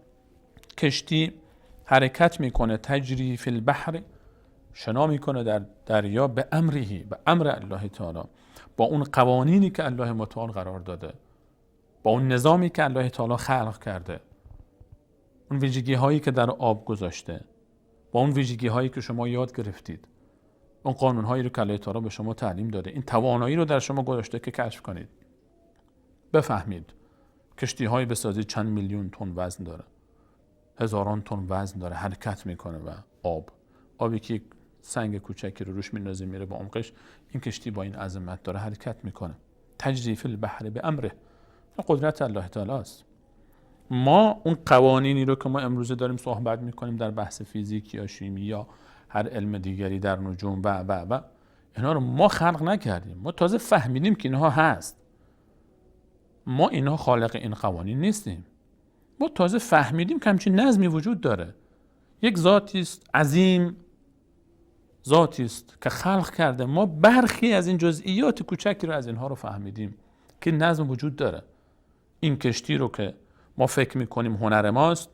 کشتی حرکت میکنه، تجری فی البحر، شنا میکنه در دریا، به امره، به امر الله تعالی، با اون قوانینی که الله متعال قرار داده، با اون نظامی که الله تعالی خلق کرده، اون ویژگی هایی که در آب گذاشته، با اون ویژگی هایی که شما یاد گرفتید، اون قانون هایی رو که الله تعالی به شما تعلیم داده، این توانایی رو در شما گذاشته که کشف کنید، بفهمید. کشتی هایی بسازید چند میلیون تن وزن داره، هزاران تن وزن داره، حرکت میکنه و آبی که سنگ کوچکی رو روش میندازه میره با عمقش، این کشتی با این عظمت داره حرکت میکنه. تجری فی البحر بامره، قدرت الله تعالی است. ما اون قوانینی رو که ما امروزه داریم صحبت میکنیم در بحث فیزیک یا شیمی یا هر علم دیگری، در نجوم و اینا رو ما خلق نکردیم، ما تازه فهمیدیم که اینها هست. ما اینها خالق این قوانین نیستیم، ما تازه فهمیدیم که همچین نظمی وجود داره. یک ذاتی است عظیم، ذاتی است که خلق کرده. ما برخی از این جزئیات کوچکی رو از اینها رو فهمیدیم که نظم وجود داره. این کشتی رو که ما فکر میکنیم هنر ماست،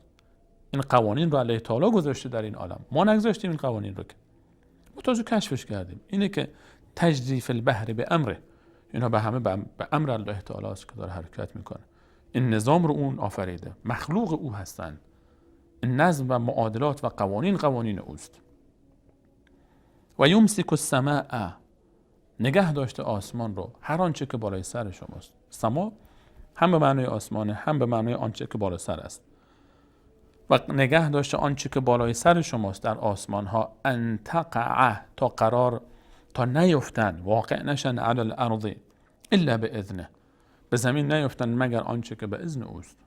این قوانین رو الله تعالی گذاشته در این عالم، ما نگذاشتیم این قوانین رو. که ما تازه کشفش کردیم. اینه که تجری فی البحر به امره، اینا به همه به امر الله تعالی است که داره حرکت میکنه. این نظام رو اون آفریده، مخلوق او هستن. این نظم و معادلات و قوانین اوست. و یمسک السماء، نگه داشته آسمان رو، هر آنچه که بالای سر شماست. سما هم به معنای آسمانه، هم به معنای آنچه که بالای سر است. و نگه داشته آنچه که بالای سر شماست در آسمان ها، ان تقع، تا نیفتن، واقع نشن، علی الارض الا باذنه، به زمین نیفتن مگر آنچه که به اذن اوست.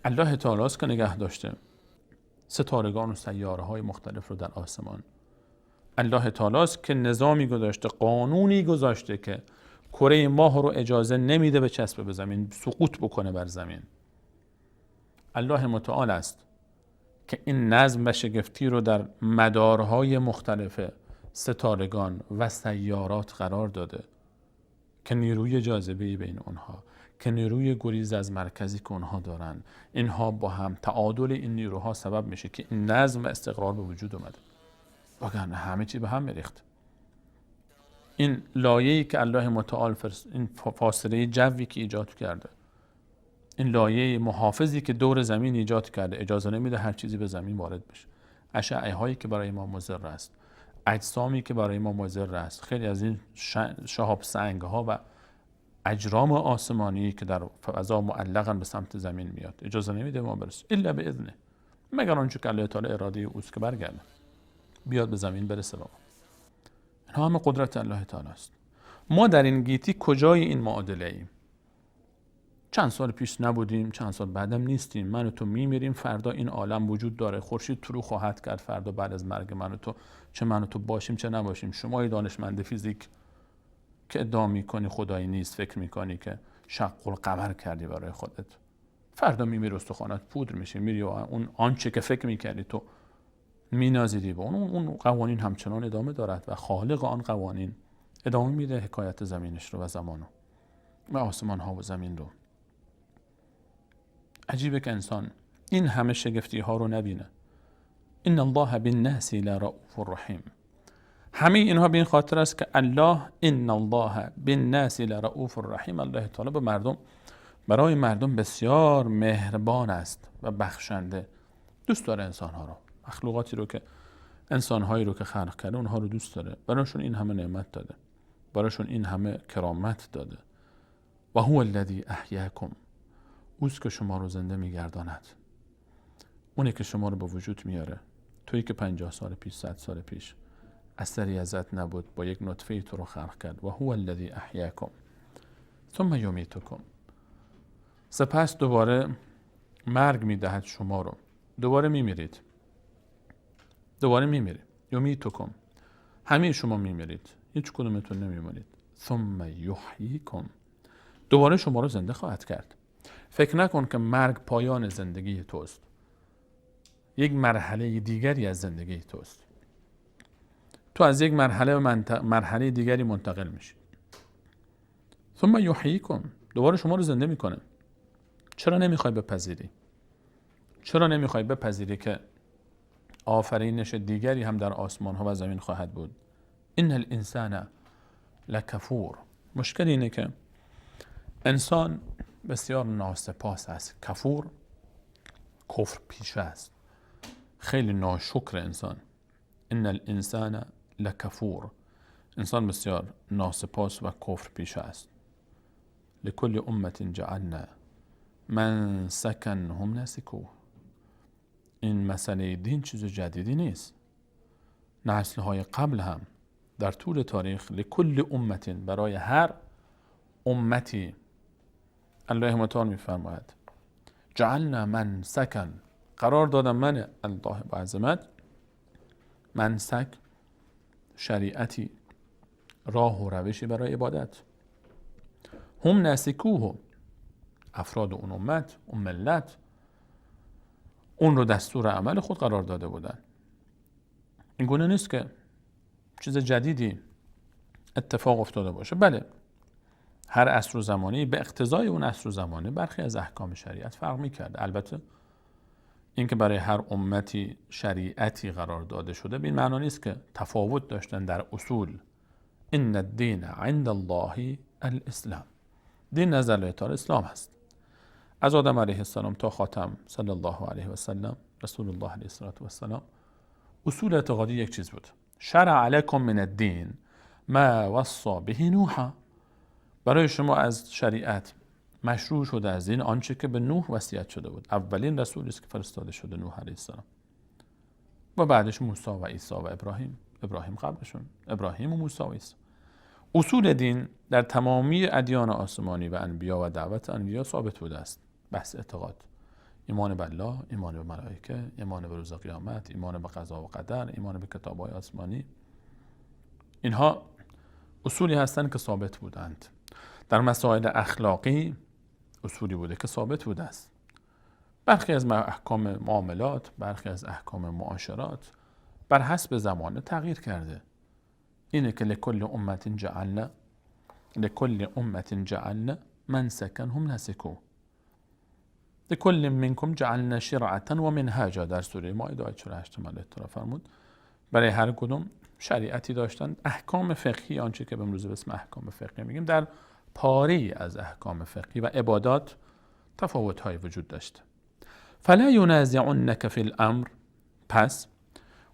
الله تعالی است که نگه داشته ستارگان و سیاره های مختلف رو در آسمان. الله تعالی است که نظامی گذاشته، قانونی گذاشته که کره ماه رو اجازه نمیده به چسب به زمین، سقوط بکنه بر زمین. الله متعال است که این نظم و شگفتی رو در مدارهای مختلف ستارگان و سیارات قرار داده که نیروی جاذبه‌ای بین اونها، که نیروی گریز از مرکزی که اونها دارن، اینها با هم تعادل این نیروها سبب میشه که این نظم و استقرار به وجود اومده. وگرنه همه چی به هم میریخت. این لایه‌ای که الله متعال این فاصله جوی که ایجاد کرده، این لایه محافظی که دور زمین ایجاد کرده، اجازه نمیده هر چیزی به زمین وارد بشه. اشعه هایی که برای ما مضر است، اجسامی که برای ما مضر است، خیلی از این شهاب سنگ ها و اجرام آسمانی که در فضا معلقاً به سمت زمین میاد، اجازه نمیده ما برسه الا به اذنه، مگر آنچه که الله تعالی اراده اوست که برگرده بیاد به زمین برسه. بابا اینها همه قدرت الله تعالی است. ما در این گیتی کجای این معادله ایم؟ چند سال پیش نبودیم، چند سال بعدم نیستیم. من و تو میمیریم، فردا این عالم وجود داره، خورشید طلوع خواهد کرد فردا بعد از مرگ من و تو، چه من و تو باشیم چه نباشیم. شما دانشمند فیزیک که ادعا میکنی خدایی نیست، فکر میکنی که شق القمر کردی برای خودت، فردا میمیری، استخوانات پودر میشه، میری و اون آنچه که فکر میکردی تو مینازیدی با اون قوانین همچنان ادامه دارد و خالق آن قوانین ادامه میده حکایت زمینش رو و زمانو و آسمان ها و زمین رو. عجیبه که انسان این همه شگفتی ها رو نبینه. ان الله بالناس لرؤوف رحیم. همه اینها به این خاطر است که الله، ان الله بالناس لرؤوف رحیم، الله تعالی به مردم، برای مردم بسیار مهربان است و بخشنده. دوست داره انسان ها رو، مخلوقاتی رو که انسان هایی رو که خلق کرده اونها رو دوست داره، براشون این همه نعمت داده، براشون این همه کرامت داده. و هو الذی احیاکم، اوست که شما رو زنده میگرداند، اونه که شما رو به وجود میاره. تویی که 50 سال پیش، 100 سال پیش اثری ازت نبود، با یک نطفه تو رو خلق کرد. و هو الذی احیاکم ثم یمیتکم، سپس دوباره مرگ میدهد شما رو، دوباره میمیرید، دوباره میمیرید. یمیتکم، همه شما میمیرید، هیچ کدومتون نمیمونید. ثم یحییکم، دوباره شما رو زنده خواهد کرد. فکر نکن که مرگ پایان زندگی توست، یک مرحله دیگری از زندگی توست. تو از یک مرحله به مرحله دیگری منتقل میشی. ثم یحییکم، دوباره شما رو زنده میکنه. چرا نمیخوای بپذیری؟ چرا نمیخوای بپذیری که آفرینش دیگری هم در آسمان ها و زمین خواهد بود؟ ان الانسان لکفور. مشکل اینه که انسان بسیار ناسپاس است. کفور، کفر پیشه است، خیلی ناشکر انسان. ان الانسان لکفور، انسان بسیار ناسپاس و کفر پیشه است. لکل امت جعلنا من سکن هم نسکوه. این مسئله دین چیز جدیدی نیست. نسل‌های قبل هم در طول تاریخ لکل امت، برای هر امتی الله متعال میفرماید جعلنا من سکن، قرار دادم من الله با عظمت منسک، شریعتی، راه و روشی برای عبادت. هم نسکوه، افراد اون امت، اون ملت اون رو دستور عمل خود قرار داده بودن. این گونه نیست که چیز جدیدی اتفاق افتاده باشه. بله، هر عصر و زمانی به اقتضای اون عصر و زمانی برخی از احکام شریعت فرق می‌کرد. البته اینکه برای هر امتی شریعتی قرار داده شده به این معنا نیست که تفاوت داشتن در اصول. ان الدین عند الله الاسلام، دین نزد الله تعالی اسلام هست. از آدم علیه السلام تا خاتم صلی الله علیه و سلم رسول الله علیه السلام اصول اعتقادی یک چیز بود. شرع علیکم من الدین ما وصى به نوح، برای شما از شریعت مشروع شده از این آنچه که به نوح وصیت شده بود. اولین رسولی است که فرستاده شده نوح علیه السلام و بعدش موسی و عیسی و ابراهیم قبلشون، ابراهیم و موسی و عیسی. اصول دین در تمامی ادیان آسمانی و انبیا و دعوت انبیا ثابت بوده است. بحث اعتقاد، ایمان به الله، ایمان به ملائکه، ایمان به روز قیامت، ایمان به قضا و قدر، ایمان به کتاب‌های آسمانی، اینها اصولی هستند که ثابت بودند. در مسائل اخلاقی اصولی بوده که ثابت بوده است. برخی از احکام معاملات، برخی از احکام معاشرات بر حسب زمانه تغییر کرده. اینه که لکل امت جعلنا منسکا هم نسکو لکل منکم جعلنا شرعتا و منهاجا، در سوره مائده آیه 48 الله تعالی فرمود برای هر کدوم شریعتی داشتن. احکام فقهی، آنچه که امروز به اسم احکام فقهی میگیم، در پاره از احکام فقهی و عبادات تفاوت‌های وجود داشت. فلا ینازعنک فی الامر، پس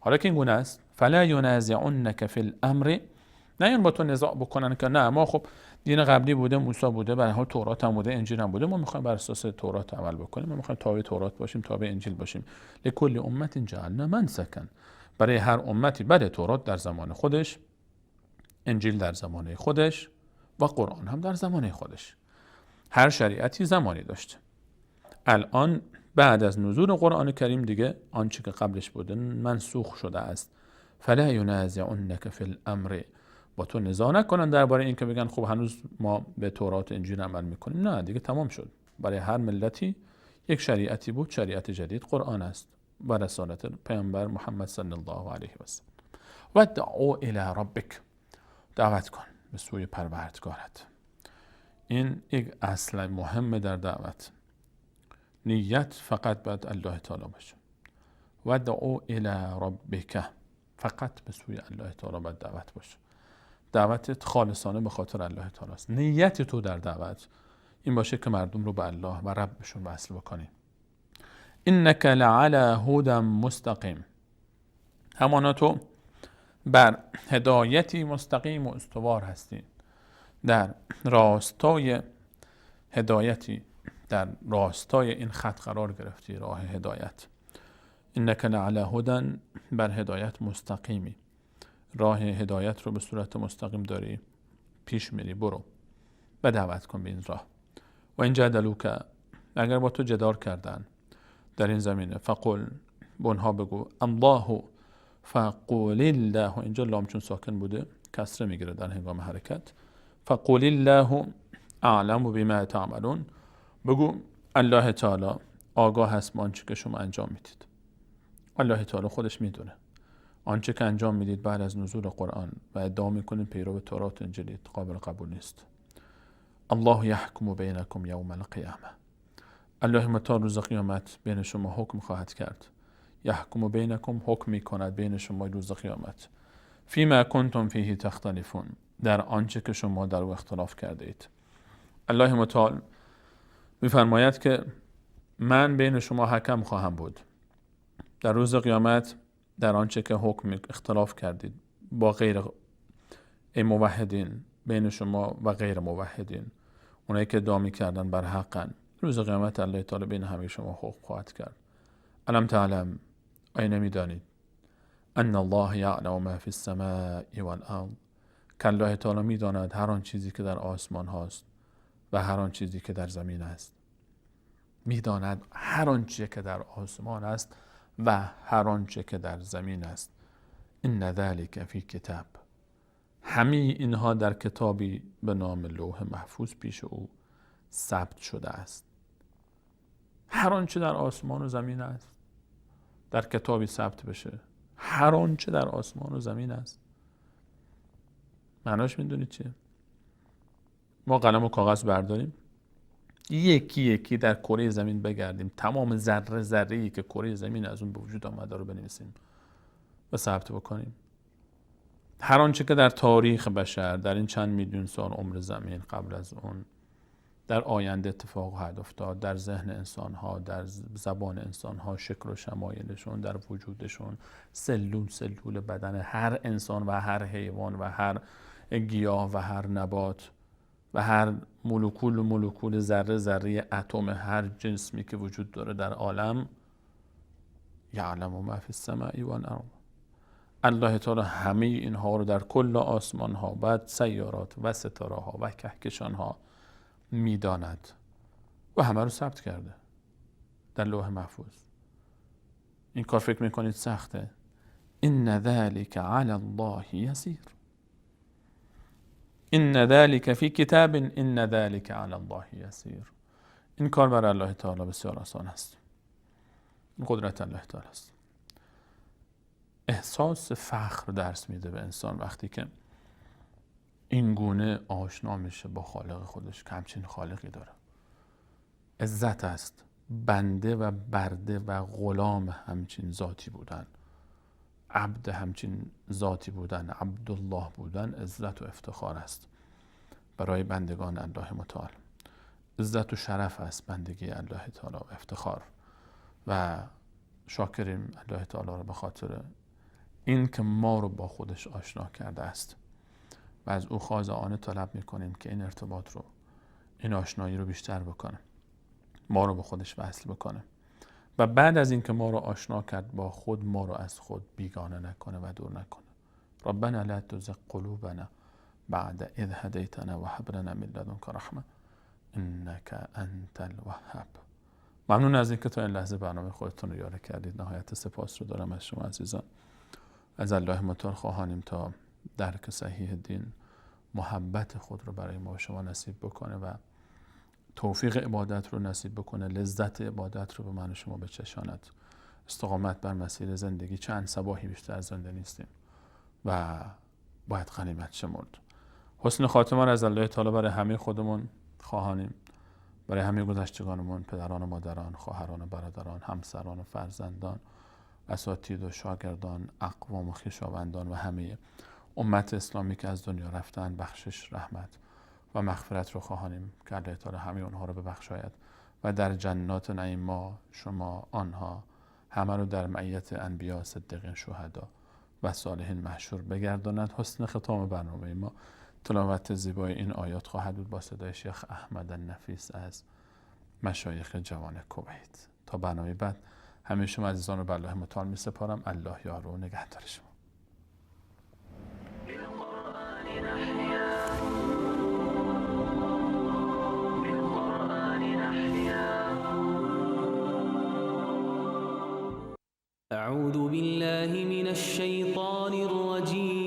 حالا که این گونه است، فلا ینازعنک فی الامر، نه این با تو نزاع بکنن که نه ما خب دین قبلی بوده، موسی بوده، به هر حال تورات هم بوده، انجیل هم بوده، ما میخوایم بر اساس تورات عمل بکنیم، ما میخوایم تابع تورات باشیم، تابع انجیل باشیم. لکل امت جعلنا منسکا، برای هر امتی بله تورات در زمان خودش، انجیل در زمان خودش و قرآن هم در زمان خودش. هر شریعتی زمانی داشته. الان بعد از نزول قرآن کریم دیگه آنچه که قبلش بوده منسوخ شده است. فلا ینازعنک فی الامر، با تو نزاع نکنن درباره این که بگن خب هنوز ما به تورات انجیل عمل میکنیم. نه دیگه تمام شد. برای هر ملتی یک شریعتی بود، شریعت جدید قرآن است و رسالت پیامبر محمد صلی الله علیه و سلم. و دعو الی ربک، دعوت کن به سوی پروردگارت. این یک اصل مهمه در دعوت. نیت فقط باید الله تعالی باشه. و دعو الی ربک، فقط به سوی الله تعالی باید دعوت باشه. دعوتت خالصانه به خاطر الله تعالی است. نیت تو در دعوت این باشه که مردم رو به الله و ربشون وصل بکنی. انک لعلی هدی مستقیم، همانا تو بر هدایتی مستقیم و استوار هستی، در راستای هدایتی، در راستای این خط قرار گرفتی، راه هدایت. انک لعلی هدی، بر هدایت مستقیمی، راه هدایت رو به صورت مستقیم داری پیش میری، برو و دعوت کن به این راه. و این جدلوک، اگر با تو جدال کردن در این زمینه، فقل، به اونها بگو الله، فقل الله، اینجا لام چون ساکن بوده کسره میگیره در هنگام حرکت. فقل الله اعلم بما تعملون، بگو الله تعالی آگاه هست با آنچه که شما انجام میدید. الله تعالی خودش میدونه آنچه که انجام میدید بعد از نزول قرآن و ادعا میکنید پیرو تورات انجیل، قابل قبول نیست. الله یحکم بینکم یوم القیامه، الله متعال روز قیامت بین شما حکم خواهد کرد. یحکم بینکم، حکم میکند بین شما روز قیامت. فیما کنتم فیه تختلفون، در آنچه که شما در او اختلاف کرده اید. الله متعال میفرماید که من بین شما حکم خواهم بود در روز قیامت در آنچه که حکم اختلاف کردید با غیر موحدین، بین شما و غیر موحدین، اونایی که ادعا می‌کردن بر حقن. روز قیامت الله تعالی بین همه شما حکم خواهد کرد. الم تعلم، آیا نمی‌دانید ان الله یعلم ما فی السماء والارض، که الله تعالی می‌داند هر آن چیزی که در آسمان هاست و هر آن چیزی که در زمین است. می‌داند هر آن چیزی که در آسمان است و هر آنچه که در زمین است. ان ذلک فی کتاب، همه اینها در کتابی به نام لوح محفوظ پیش او ثبت شده است. هر آنچه در آسمان و زمین است در کتابی ثبت بشه. هر آنچه در آسمان و زمین است. معناش میدونید چیه؟ ما قلم و کاغذ برداریم، یکی یکی در کره زمین بگردیم، تمام ذره ذره‌ای که کره زمین از اون به وجود آمده رو بنویسیم و ثبت بکنیم. هر آنچه که در تاریخ بشر در این چند میلیون سال عمر زمین قبل از اون در آینده اتفاق خواهد افتاد، در ذهن انسان‌ها، در زبان انسان‌ها، شکل و شمایلشون، در وجودشون، سلول بدن هر انسان و هر حیوان و هر گیاه و هر نبات و هر مولکول ذره ذره اتم هر جسمی که وجود داره در عالم، یعلم ما فی السماء و الارض. الله تعالی همه اینها رو در کل آسمان ها، بعد سیارات و ستاره ها و کهکشان ها میداند و همه رو ثبت کرده در لوح محفوظ. این کار فکر میکنید سخته؟ ان ذلك علی الله یسیر. ان ذلك فی کتاب ان ذلك علی الله یسیر. این کار برای الله تعالی بسیار آسان است. این قدرت الله تعالی است. احساس فخر درس میده به انسان وقتی که این گونه آشنا میشه با خالق خودش که همچین خالقی داره. عزت است بنده و برده و غلام همچین ذاتی بودن، عبد همچین ذاتی بودن، عبدالله بودن عزت و افتخار است برای بندگان الله متعال. عزت و شرف است بندگی الله تعالی و افتخار، و شاکریم الله تعالی رو به خاطر این که ما رو با خودش آشنا کرده است و از او خاضعانه طلب میکنیم که این ارتباط رو، این آشنایی رو بیشتر بکنه، ما رو به خودش وصل بکنه و بعد از اینکه ما رو آشنا کرد با خود، ما رو از خود بیگانه نکنه و دور نکنه. ربنا لا تزغ قلوبنا بعد اذ هدیتنا و هب لنا من لدنک رحمه انک انت الوهاب. ممنون از اینکه تا این لحظه برنامه خودتون رو یاری کردید. نهایت سپاس رو دارم از شما عزیزان. از الله متعال خواهانیم تا درک صحیح دین محبت خود رو برای ما و شما نصیب بکنه و توفیق عبادت رو نصیب بکنه، لذت عبادت رو به من و شما بچشاند، استقامت بر مسیر زندگی. چند صباحی بیشتر زنده نیستیم و باید غنیمت شمرد. حسن خاتمه را از الله تعالی برای همه خودمون خواهانیم، برای همه گذشتگانمون، پدران و مادران، خواهران و برادران، همسران و فرزندان، اساتید و شاگردان، اقوام و خویشاوندان و همه امت اسلامی که از دنیا رفتن، بخشش، رحمت و مغفرت رو خواهانیم که الله تعالی همه اونها رو ببخشاید و در جنات نعیم ما، شما، آنها همه رو در معیت انبیا، صدیقین، شهدا و صالحین محشور بگرداند. حسن ختام برنامه ما تلاوت زیبای این آیات خواهد بود با صدای شیخ احمد النفیس از مشایخ جوان کویت. تا برنامه بعد همه شما عزیزان رو به الله متعال می سپارم. الله یار و نگهدار شما. أعوذ بالله من الشيطان الرجيم.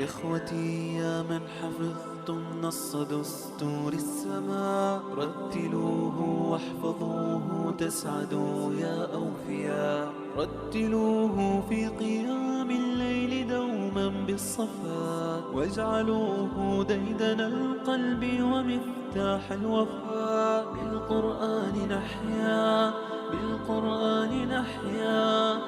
إخوتي يا من حفظتم نص دستور السماء، رتلوه واحفظوه تسعدوا يا أوفياء، رتلوه في قيام الليل دوما بالصفا، واجعلوه ديدن القلب ومفتاح الوفاء. بالقرآن نحيا، بالقرآن نحيا،